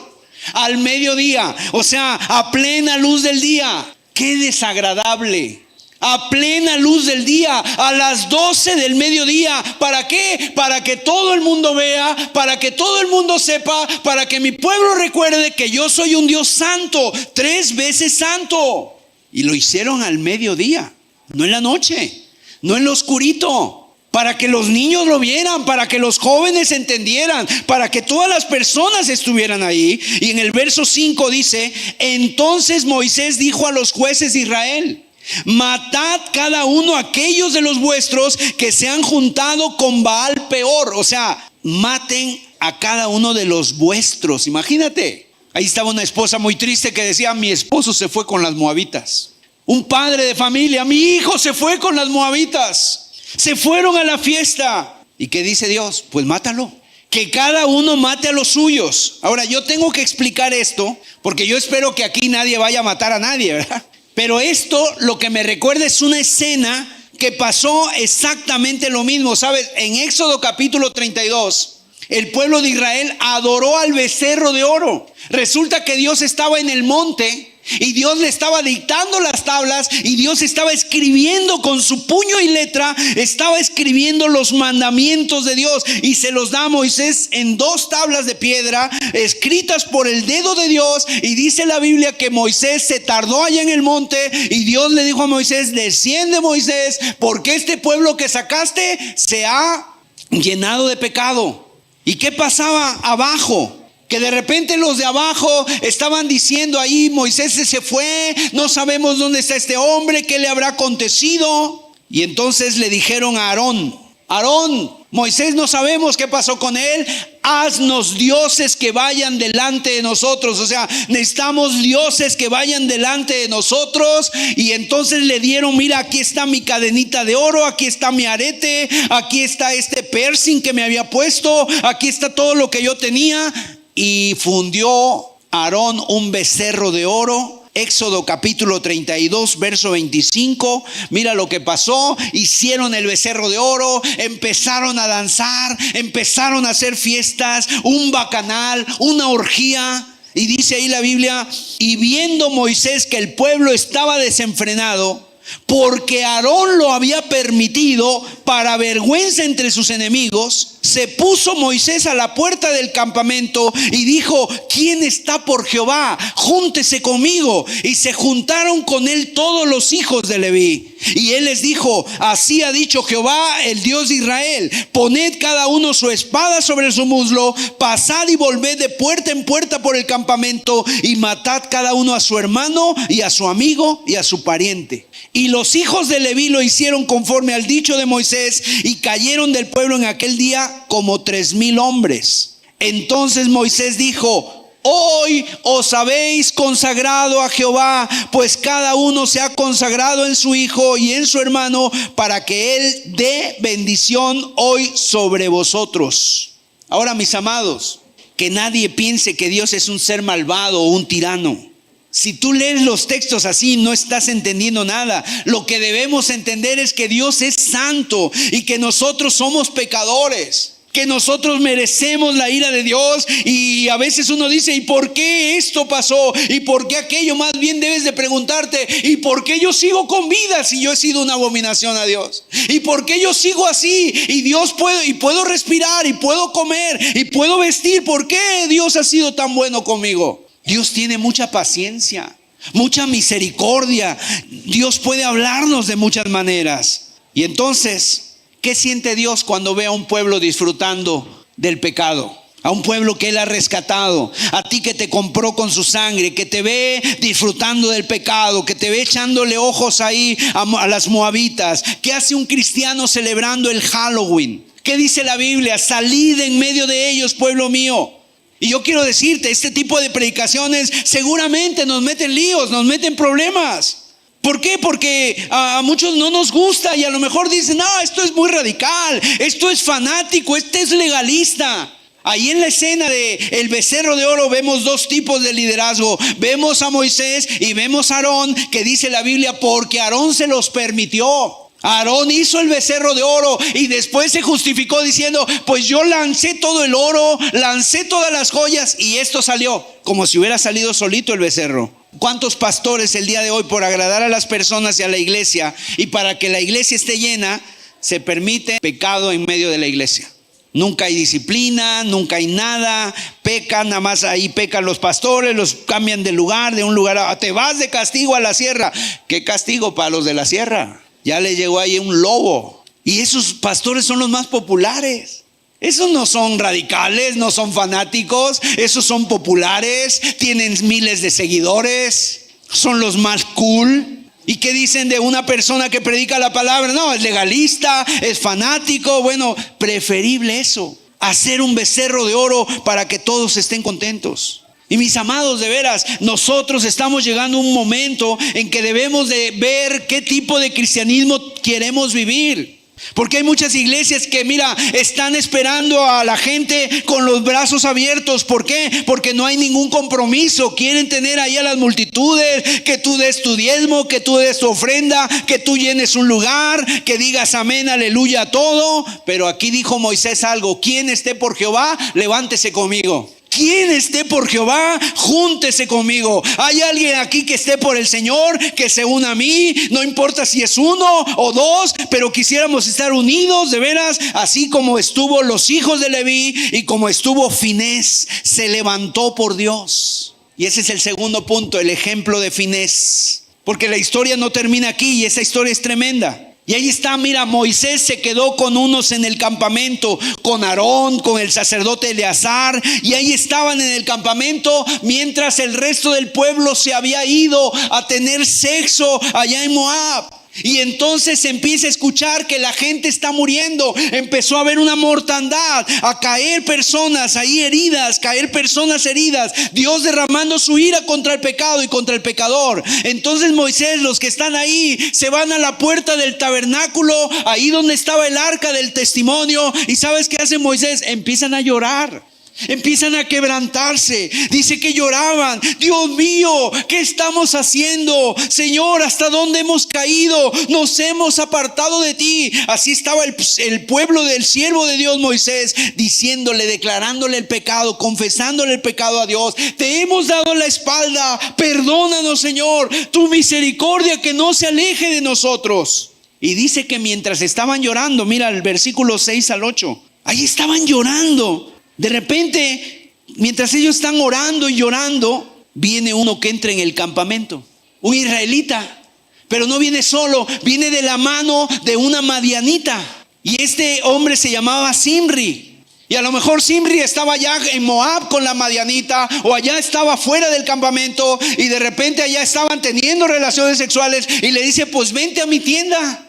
al mediodía, o sea, a plena luz del día. ¡Qué desagradable! A plena luz del día, a las 12 del mediodía. ¿Para qué? Para que todo el mundo vea, para que todo el mundo sepa, para que mi pueblo recuerde que yo soy un Dios santo, 3 veces santo. Y lo hicieron al mediodía, no en la noche, no en lo oscurito, para que los niños lo vieran, para que los jóvenes entendieran, para que todas las personas estuvieran ahí. Y en el verso 5 dice: entonces Moisés dijo a los jueces de Israel: matad cada uno a aquellos de los vuestros que se han juntado con Baal Peor. O sea, maten a cada uno de los vuestros. Imagínate, ahí estaba una esposa muy triste que decía: mi esposo se fue con las moabitas. Un padre de familia: mi hijo se fue con las moabitas. Se fueron a la fiesta. ¿Y qué dice Dios? Pues mátalo. Que cada uno mate a los suyos. Ahora, yo tengo que explicar esto, porque yo espero que aquí nadie vaya a matar a nadie, ¿verdad? Pero esto lo que me recuerda es una escena que pasó exactamente lo mismo. ¿Sabes? En Éxodo capítulo 32, el pueblo de Israel adoró al becerro de oro. Resulta que Dios estaba en el monte y Dios le estaba dictando las tablas, y Dios estaba escribiendo con su puño y letra, estaba escribiendo los mandamientos de Dios, y se los da a Moisés en 2 tablas de piedra escritas por el dedo de Dios. Y dice la Biblia que Moisés se tardó allá en el monte, y Dios le dijo a Moisés: desciende, Moisés, porque este pueblo que sacaste se ha llenado de pecado. ¿Y qué pasaba abajo? Que de repente los de abajo estaban diciendo ahí, Moisés se fue, no sabemos dónde está este hombre, qué le habrá acontecido. Y entonces le dijeron a Aarón, Moisés, no sabemos qué pasó con él, haznos dioses que vayan delante de nosotros. O sea, necesitamos dioses que vayan delante de nosotros. Y entonces le dieron, mira, aquí está mi cadenita de oro, aquí está mi arete, aquí está este piercing que me había puesto, aquí está todo lo que yo tenía. Y fundió Aarón un becerro de oro. Éxodo capítulo 32, verso 25. Mira lo que pasó. Hicieron el becerro de oro, empezaron a danzar, empezaron a hacer fiestas, un bacanal, una orgía. Y dice ahí la Biblia, y viendo Moisés que el pueblo estaba desenfrenado, porque Aarón lo había permitido para vergüenza entre sus enemigos, se puso Moisés a la puerta del campamento y dijo, ¿quién está por Jehová? Júntese conmigo. Y se juntaron con él todos los hijos de Leví. Y él les dijo, así ha dicho Jehová, el Dios de Israel, poned cada uno su espada sobre su muslo, pasad y volved de puerta en puerta por el campamento y matad cada uno a su hermano y a su amigo y a su pariente. Y los hijos de Leví lo hicieron conforme al dicho de Moisés, y cayeron del pueblo en aquel día como 3,000 hombres. Entonces Moisés dijo, hoy os habéis consagrado a Jehová, pues cada uno se ha consagrado en su hijo y en su hermano, para que él dé bendición hoy sobre vosotros. Ahora, mis amados, que nadie piense que Dios es un ser malvado o un tirano. Si tú lees los textos así, no estás entendiendo nada. Lo que debemos entender es que Dios es santo y que nosotros somos pecadores, que nosotros merecemos la ira de Dios. Y a veces uno dice, ¿y por qué esto pasó? ¿Y por qué aquello? Más bien debes de preguntarte, ¿y por qué yo sigo con vida si yo he sido una abominación a Dios? ¿Y por qué yo sigo así? Y Dios puedo respirar, y puedo comer, y puedo vestir. ¿Por qué Dios ha sido tan bueno conmigo? Dios tiene mucha paciencia, mucha misericordia. Dios puede hablarnos de muchas maneras. Y entonces, ¿qué siente Dios cuando ve a un pueblo disfrutando del pecado? A un pueblo que Él ha rescatado, a ti que te compró con su sangre, que te ve disfrutando del pecado, que te ve echándole ojos ahí a las moabitas. ¿Qué hace un cristiano celebrando el Halloween? ¿Qué dice la Biblia? Salid en medio de ellos, pueblo mío. Y yo quiero decirte, este tipo de predicaciones seguramente nos meten líos, nos meten problemas. ¿Por qué? Porque a muchos no nos gusta y a lo mejor dicen, no, esto es muy radical, esto es fanático, este es legalista. Ahí en la escena de el becerro de oro vemos dos tipos de liderazgo. Vemos a Moisés y vemos a Aarón, que dice la Biblia, porque Aarón se los permitió. Aarón hizo el becerro de oro y después se justificó diciendo, pues yo lancé todo el oro, lancé todas las joyas y esto salió, como si hubiera salido solito el becerro. ¿Cuántos pastores el día de hoy, por agradar a las personas y a la iglesia y para que la iglesia esté llena, se permite pecado en medio de la iglesia? Nunca hay disciplina, nunca hay nada, pecan, nada más ahí pecan los pastores, los cambian de lugar, de un lugar a, te vas de castigo a la sierra. ¿Qué castigo para los de la sierra? Ya le llegó ahí un lobo. Y esos pastores son los más populares. Esos no son radicales, no son fanáticos. Esos son populares, tienen miles de seguidores, son los más cool. ¿Y qué dicen de una persona que predica la palabra? No, es legalista, es fanático. Bueno, preferible eso, hacer un becerro de oro para que todos estén contentos. Y mis amados, de veras, nosotros estamos llegando a un momento en que debemos de ver qué tipo de cristianismo queremos vivir. Porque hay muchas iglesias que, mira, están esperando a la gente con los brazos abiertos. ¿Por qué? Porque no hay ningún compromiso. Quieren tener ahí a las multitudes, que tú des tu diezmo, que tú des tu ofrenda, que tú llenes un lugar, que digas amén, aleluya a todo. Pero aquí dijo Moisés algo: quien esté por Jehová, levántese conmigo. Quien esté por Jehová, júntese conmigo. Hay alguien aquí que esté por el Señor, que se una a mí. No importa si es uno o dos, pero quisiéramos estar unidos de veras, así como estuvo los hijos de Leví y como estuvo Finés, se levantó por Dios. Y ese es el segundo punto, el ejemplo de Finés. Porque la historia no termina aquí y esa historia es tremenda. Y ahí está, mira, Moisés se quedó con unos en el campamento, con Aarón, con el sacerdote Eleazar, y ahí estaban en el campamento mientras el resto del pueblo se había ido a tener sexo allá en Moab. Y entonces empieza a escuchar que la gente está muriendo. Empezó a haber una mortandad, a caer personas ahí heridas, caer personas heridas. Dios derramando su ira contra el pecado y contra el pecador. Entonces Moisés, los que están ahí, se van a la puerta del tabernáculo, ahí donde estaba el arca del testimonio. ¿Y sabes qué hace Moisés? Empiezan a llorar. Empiezan a quebrantarse. Dice que lloraban. Dios mío, ¿qué estamos haciendo? Señor, ¿hasta dónde hemos caído? Nos hemos apartado de ti. Así estaba el pueblo del siervo de Dios Moisés, diciéndole, declarándole el pecado, confesándole el pecado a Dios. Te hemos dado la espalda. Perdónanos, Señor. Tu misericordia que no se aleje de nosotros. Y dice que mientras estaban llorando, mira el versículo 6 al 8, ahí estaban llorando. De repente, mientras ellos están orando y llorando, viene uno que entra en el campamento, un israelita, pero no viene solo, viene de la mano de una madianita. Y este hombre se llamaba Zimri. Y a lo mejor Zimri estaba allá en Moab con la madianita, o allá estaba fuera del campamento, y de repente allá estaban teniendo relaciones sexuales, y le dice, pues vente a mi tienda,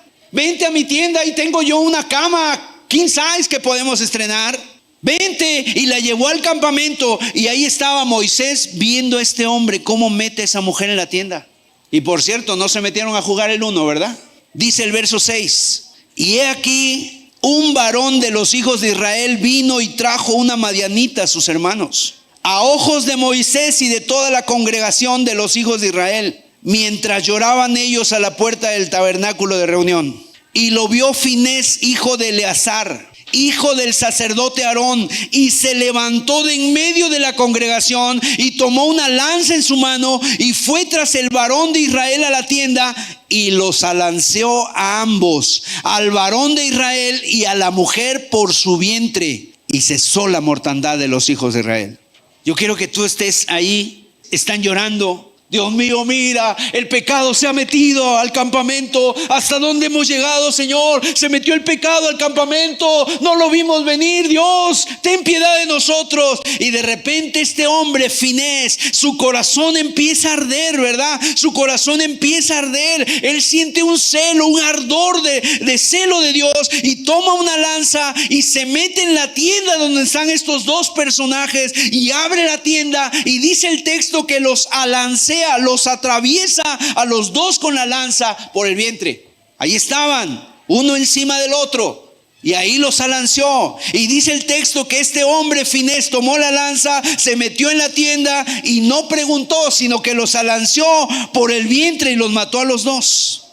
ahí tengo yo una cama king size que podemos estrenar. Vente. Y la llevó al campamento, y ahí estaba Moisés viendo a este hombre cómo mete a esa mujer en la tienda. Y por cierto, no se metieron a jugar el uno, ¿verdad? Dice el verso 6: y he aquí, un varón de los hijos de Israel vino y trajo una madianita a sus hermanos, a ojos de Moisés y de toda la congregación de los hijos de Israel, mientras lloraban ellos a la puerta del tabernáculo de reunión. Y lo vio Finés, hijo de Eleazar, hijo del sacerdote Aarón, y se levantó de en medio de la congregación y tomó una lanza en su mano y fue tras el varón de Israel a la tienda y los alanceó a ambos, al varón de Israel y a la mujer por su vientre, y cesó la mortandad de los hijos de Israel. Yo quiero que tú estés ahí. Están llorando. Dios mío, mira, el pecado se ha metido al campamento. ¿Hasta dónde hemos llegado, Señor? Se metió el pecado al campamento. No lo vimos venir. Dios, ten piedad de nosotros. Y de repente este hombre, Finés, su corazón empieza a arder, ¿verdad? Su corazón empieza a arder. Él siente un celo, un ardor de celo de Dios, y toma una lanza y se mete en la tienda donde están estos dos personajes, y abre la tienda, y dice el texto que los alancea, los atraviesa a los dos con la lanza por el vientre. Ahí estaban, uno encima del otro, y ahí los alanceó. Y dice el texto que este hombre Finés tomó la lanza, se metió en la tienda y no preguntó, sino que los alanceó por el vientre y los mató a los dos.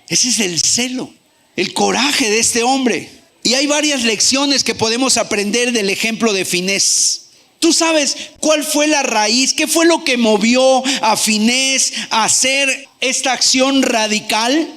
Ese es el celo, el coraje de este hombre. Y hay varias lecciones que podemos aprender del ejemplo de Finés. ¿Tú sabes cuál fue la raíz? ¿Qué fue lo que movió a Finés a hacer esta acción radical?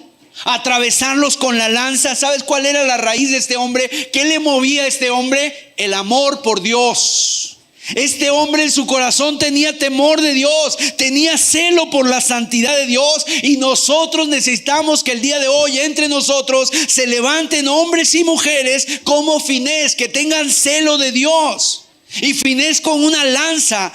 A atravesarlos con la lanza. ¿Sabes cuál era la raíz de este hombre? ¿Qué le movía a este hombre? El amor por Dios. Este hombre en su corazón tenía temor de Dios, tenía celo por la santidad de Dios. Y nosotros necesitamos que el día de hoy entre nosotros se levanten hombres y mujeres como Finés, que tengan celo de Dios. Y Finés con una lanza,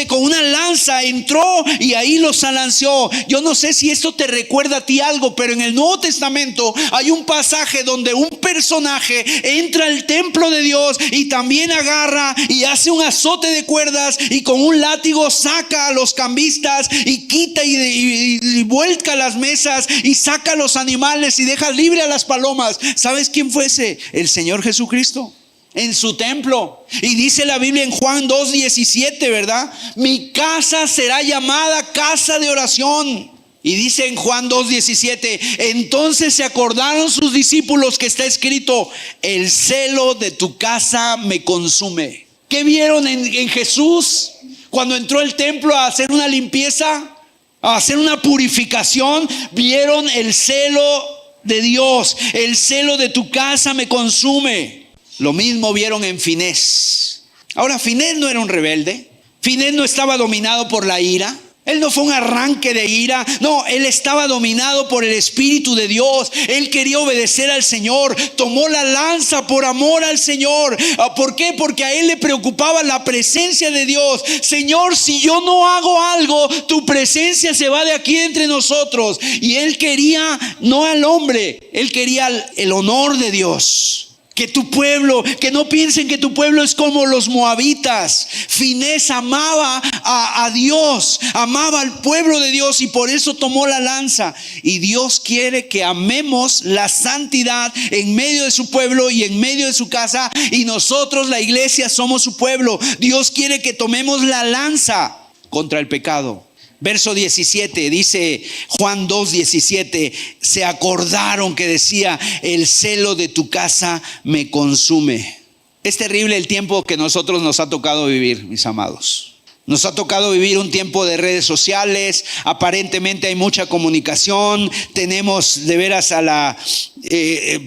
con una lanza entró y ahí los alanceó. Yo no sé si esto te recuerda a ti algo, pero en el Nuevo Testamento hay un pasaje donde un personaje entra al templo de Dios y también agarra y hace un azote de cuerdas, y con un látigo saca a los cambistas y quita y vuelca las mesas y saca a los animales y deja libre a las palomas. ¿Sabes quién fue ese? El Señor Jesucristo. En su templo. Y dice la Biblia en Juan 2:17, ¿verdad? Mi casa será llamada casa de oración. Y dice en Juan 2:17, entonces se acordaron sus discípulos que está escrito, el celo de tu casa me consume. ¿Qué vieron en Jesús cuando entró al templo a hacer una limpieza, a hacer una purificación? Vieron el celo de Dios. El celo de tu casa me consume. Lo mismo vieron en Finés. Ahora, Finés no era un rebelde. Finés no estaba dominado por la ira. Él no fue un arranque de ira, no, él estaba dominado por el Espíritu de Dios. Él quería obedecer al Señor, tomó la lanza por amor al Señor. ¿Por qué? Porque a él le preocupaba la presencia de Dios. Señor, si yo no hago algo, tu presencia se va de aquí entre nosotros. Y él quería no al hombre, él quería el honor de Dios. Que tu pueblo, que no piensen que tu pueblo es como los moabitas. Finés amaba a Dios, amaba al pueblo de Dios y por eso tomó la lanza. Y Dios quiere que amemos la santidad en medio de su pueblo y en medio de su casa. Y nosotros, la iglesia, somos su pueblo. Dios quiere que tomemos la lanza contra el pecado. Verso 17, dice Juan 2:17, se acordaron que decía, el celo de tu casa me consume. Es terrible el tiempo que nosotros nos ha tocado vivir, mis amados. Nos ha tocado vivir un tiempo de redes sociales, aparentemente hay mucha comunicación, tenemos de veras a la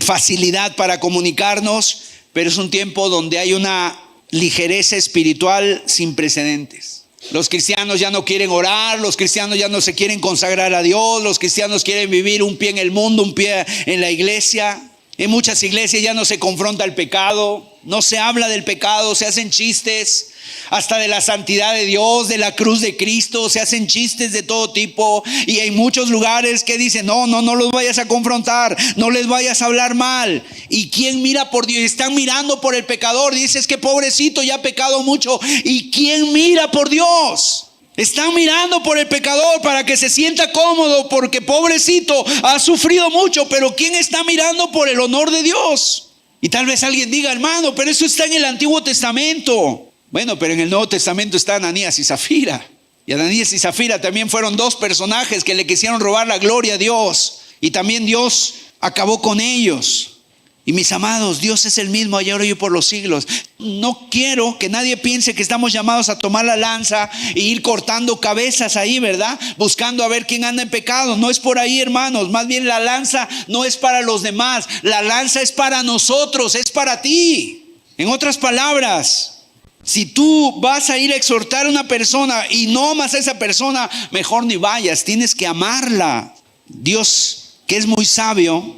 facilidad para comunicarnos, pero es un tiempo donde hay una ligereza espiritual sin precedentes. Los cristianos ya no quieren orar, los cristianos ya no se quieren consagrar a Dios, los cristianos quieren vivir un pie en el mundo, un pie en la iglesia. En muchas iglesias ya no se confronta el pecado, no se habla del pecado, se hacen chistes hasta de la santidad de Dios, de la cruz de Cristo, se hacen chistes de todo tipo. Y hay muchos lugares que dicen, no los vayas a confrontar, no les vayas a hablar mal. ¿Y quién mira por Dios? Están mirando por el pecador, dices que pobrecito ya ha pecado mucho. ¿Y quién mira por Dios? Están mirando por el pecador para que se sienta cómodo porque pobrecito ha sufrido mucho. Pero ¿quién está mirando por el honor de Dios? Y tal vez alguien diga, hermano, pero eso está en el Antiguo Testamento. Bueno, pero en el Nuevo Testamento está Ananías y Zafira. Y Ananías y Zafira también fueron dos personajes que le quisieron robar la gloria a Dios. Y también Dios acabó con ellos. Y mis amados, Dios es el mismo ayer, hoy y por los siglos. No quiero que nadie piense que estamos llamados a tomar la lanza e ir cortando cabezas ahí, ¿verdad? Buscando a ver quién anda en pecado. No es por ahí, hermanos. Más bien la lanza no es para los demás. La lanza es para nosotros, es para ti. En otras palabras, si tú vas a ir a exhortar a una persona y no amas a esa persona, mejor ni vayas. Tienes que amarla. Dios, que es muy sabio,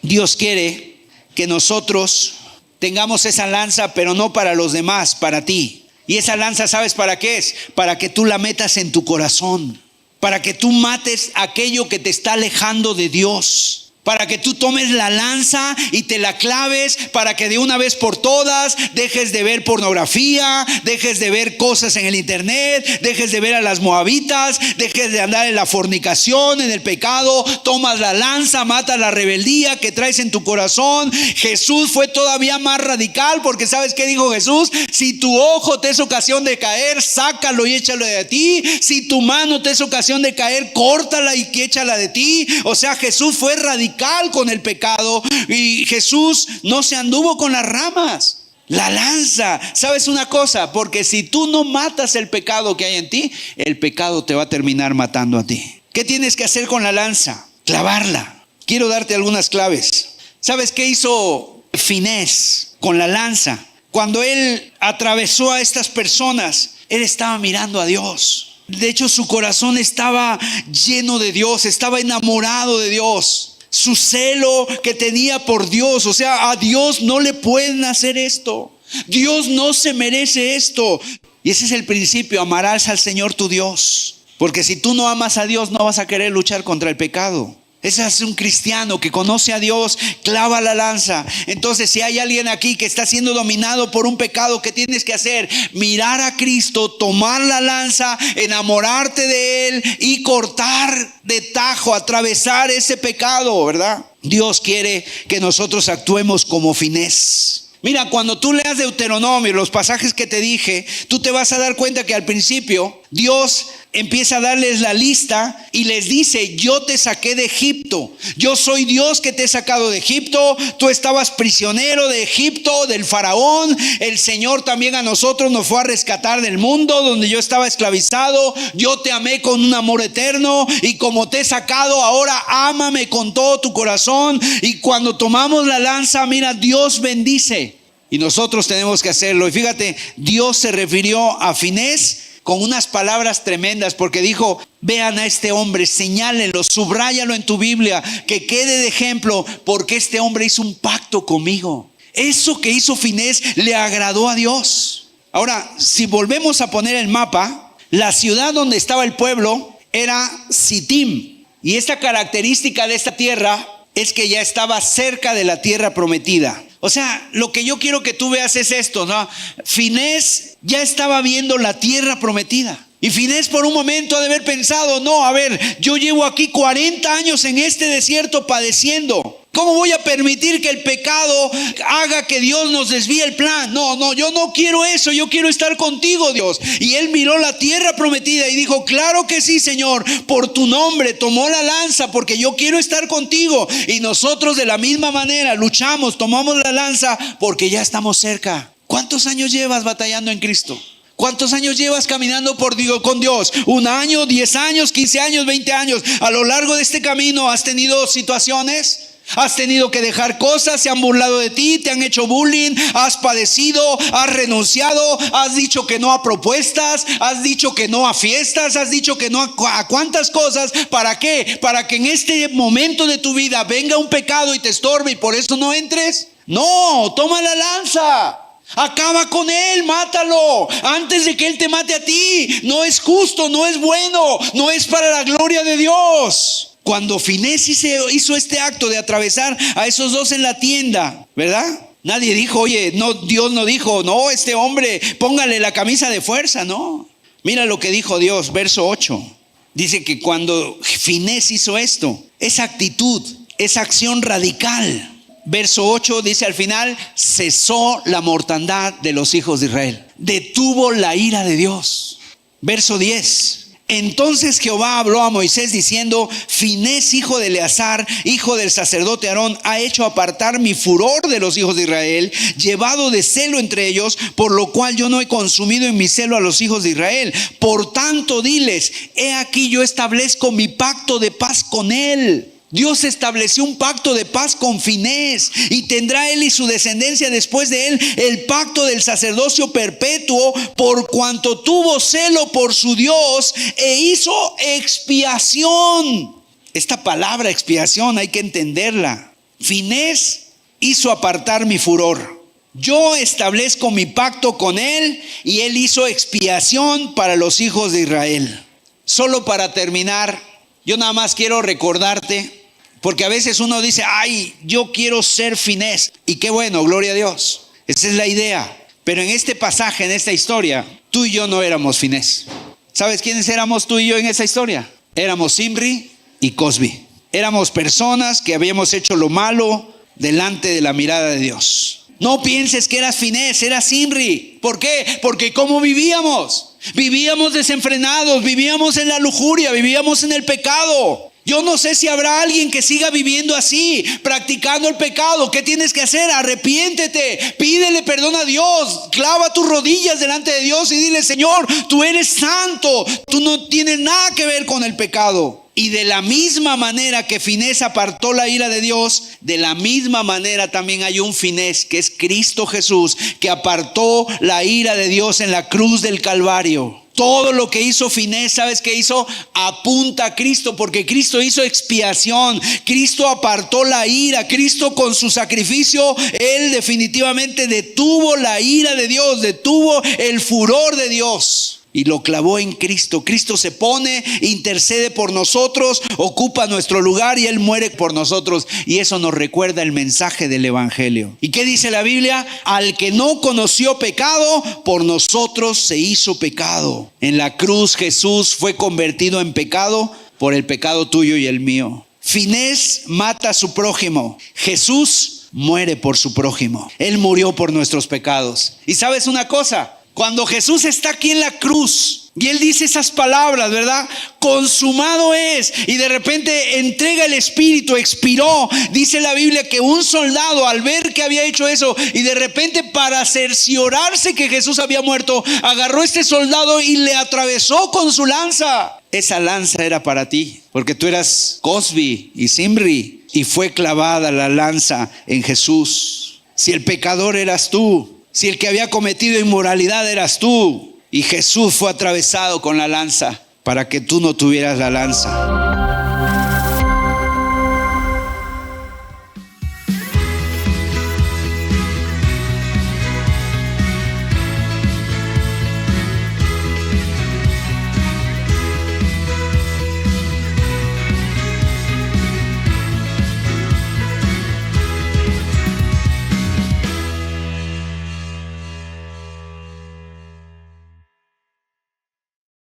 Dios quiere que nosotros tengamos esa lanza, pero no para los demás, para ti. Y esa lanza, ¿sabes para qué es? Para que tú la metas en tu corazón, para que tú mates aquello que te está alejando de Dios. Para que tú tomes la lanza y te la claves, para que de una vez por todas dejes de ver pornografía, dejes de ver cosas en el internet, dejes de ver a las moabitas, dejes de andar en la fornicación, en el pecado. Tomas la lanza, matas la rebeldía que traes en tu corazón. Jesús fue todavía más radical, porque ¿sabes qué dijo Jesús? Si tu ojo te es ocasión de caer, sácalo y échalo de ti. Si tu mano te es ocasión de caer, córtala y échala de ti. O sea, Jesús fue radical con el pecado y Jesús no se anduvo con las ramas. La lanza, ¿sabes una cosa? Porque si tú no matas el pecado que hay en ti, el pecado te va a terminar matando a ti. ¿Qué tienes que hacer con la lanza? Clavarla. Quiero darte algunas claves. ¿Sabes qué hizo Finés con la lanza? Cuando él atravesó a estas personas, él estaba mirando a Dios. De hecho, su corazón estaba lleno de Dios, estaba enamorado de Dios. Su celo que tenía por Dios, o sea, a Dios no le pueden hacer esto. Dios no se merece esto. Y ese es el principio, amarás al Señor tu Dios. Porque si tú no amas a Dios, no vas a querer luchar contra el pecado. Ese es un cristiano que conoce a Dios, clava la lanza. Entonces, si hay alguien aquí que está siendo dominado por un pecado, ¿qué tienes que hacer? Mirar a Cristo, tomar la lanza, enamorarte de Él y cortar de tajo, atravesar ese pecado, ¿verdad? Dios quiere que nosotros actuemos como Finés. Mira, cuando tú leas Deuteronomio, los pasajes que te dije, tú te vas a dar cuenta que al principio Dios empieza a darles la lista y les dice: yo te saqué de Egipto, yo soy Dios que te he sacado de Egipto, tú estabas prisionero de Egipto, del faraón, el Señor también a nosotros nos fue a rescatar del mundo donde yo estaba esclavizado, yo te amé con un amor eterno y como te he sacado, ahora ámame con todo tu corazón. Y cuando tomamos la lanza, mira, Dios bendice y nosotros tenemos que hacerlo. Y fíjate, Dios se refirió a Finés con unas palabras tremendas, porque dijo: vean a este hombre, señálenlo, subráyalo en tu Biblia, que quede de ejemplo, porque este hombre hizo un pacto conmigo. Eso que hizo Finés le agradó a Dios. Ahora, si volvemos a poner el mapa, la ciudad donde estaba el pueblo era Sittim, y esta característica de esta tierra es que ya estaba cerca de la tierra prometida. O sea, lo que yo quiero que tú veas es esto, ¿no? Finés ya estaba viendo la tierra prometida. Y Finés por un momento ha de haber pensado: no, a ver, yo llevo aquí 40 años en este desierto padeciendo. ¿Cómo voy a permitir que el pecado haga que Dios nos desvíe el plan? No, yo no quiero eso, yo quiero estar contigo, Dios. Y él miró la tierra prometida y dijo: claro que sí, Señor, por tu nombre. Tomó la lanza porque yo quiero estar contigo. Y nosotros de la misma manera luchamos, tomamos la lanza porque ya estamos cerca. ¿Cuántos años llevas batallando en Cristo? ¿Cuántos años llevas caminando con Dios? ¿1 año, 10 años, 15 años, 20 años? A lo largo de este camino has tenido situaciones. Has tenido que dejar cosas, se han burlado de ti, te han hecho bullying, has padecido, has renunciado, has dicho que no a propuestas, has dicho que no a fiestas, has dicho que no a cuántas cosas. ¿Para qué? ¿Para que en este momento de tu vida venga un pecado y te estorbe y por eso no entres? No, toma la lanza. Acaba con él, mátalo antes de que él te mate a ti. No es justo, no es bueno, no es para la gloria de Dios. Cuando Finés hizo este acto de atravesar a esos dos en la tienda, ¿verdad? Nadie dijo: oye, no, Dios no dijo: no, este hombre, póngale la camisa de fuerza. No, mira lo que dijo Dios, verso 8. Dice que cuando Finés hizo esto, esa actitud, esa acción radical, verso 8 dice al final: cesó la mortandad de los hijos de Israel, detuvo la ira de Dios. Verso 10: entonces Jehová habló a Moisés diciendo: Finés, hijo de Eleazar, hijo del sacerdote Aarón, ha hecho apartar mi furor de los hijos de Israel, llevado de celo entre ellos, por lo cual yo no he consumido en mi celo a los hijos de Israel. Por tanto diles: he aquí yo establezco mi pacto de paz con él. Dios estableció un pacto de paz con Finés, y tendrá él y su descendencia después de él el pacto del sacerdocio perpetuo, por cuanto tuvo celo por su Dios e hizo expiación. Esta palabra expiación hay que entenderla. Finés hizo apartar mi furor. Yo establezco mi pacto con él y él hizo expiación para los hijos de Israel. Solo para terminar, yo nada más quiero recordarte, porque a veces uno dice: ay, yo quiero ser Finés. Y qué bueno, gloria a Dios. Esa es la idea. Pero en este pasaje, en esta historia, tú y yo no éramos Finés. ¿Sabes quiénes éramos tú y yo en esa historia? Éramos Zimri y Cosbi. Éramos personas que habíamos hecho lo malo delante de la mirada de Dios. No pienses que eras Finés, eras Zimri. ¿Por qué? Porque ¿cómo vivíamos? Vivíamos desenfrenados, vivíamos en la lujuria, vivíamos en el pecado. Yo no sé si habrá alguien que siga viviendo así, practicando el pecado. ¿Qué tienes que hacer? Arrepiéntete, pídele perdón a Dios, clava tus rodillas delante de Dios y dile: Señor, tú eres santo, tú no tienes nada que ver con el pecado. Y de la misma manera que Finés apartó la ira de Dios, de la misma manera también hay un Finés, que es Cristo Jesús, que apartó la ira de Dios en la cruz del Calvario. Todo lo que hizo Finés, ¿sabes qué hizo? Apunta a Cristo, porque Cristo hizo expiación. Cristo apartó la ira. Cristo, con su sacrificio, él definitivamente detuvo la ira de Dios, detuvo el furor de Dios y lo clavó en Cristo. Cristo se pone, intercede por nosotros, ocupa nuestro lugar y él muere por nosotros. Y eso nos recuerda el mensaje del evangelio. ¿Y qué dice la Biblia? Al que no conoció pecado, por nosotros se hizo pecado. En la cruz Jesús fue convertido en pecado por el pecado tuyo y el mío. Finés mata a su prójimo. Jesús muere por su prójimo. Él murió por nuestros pecados. Y ¿sabes una cosa? Cuando Jesús está aquí en la cruz y él dice esas palabras, ¿verdad? Consumado es. Y de repente entrega el espíritu, expiró. Dice la Biblia que un soldado, al ver que había hecho eso, y de repente, para cerciorarse que Jesús había muerto, agarró a este soldado y le atravesó con su lanza. Esa lanza era para ti, porque tú eras Cosbi y Zimri, y fue clavada la lanza en Jesús. Si el pecador eras tú, si el que había cometido inmoralidad eras tú, Y Jesús fue atravesado con la lanza para que tú no tuvieras la lanza.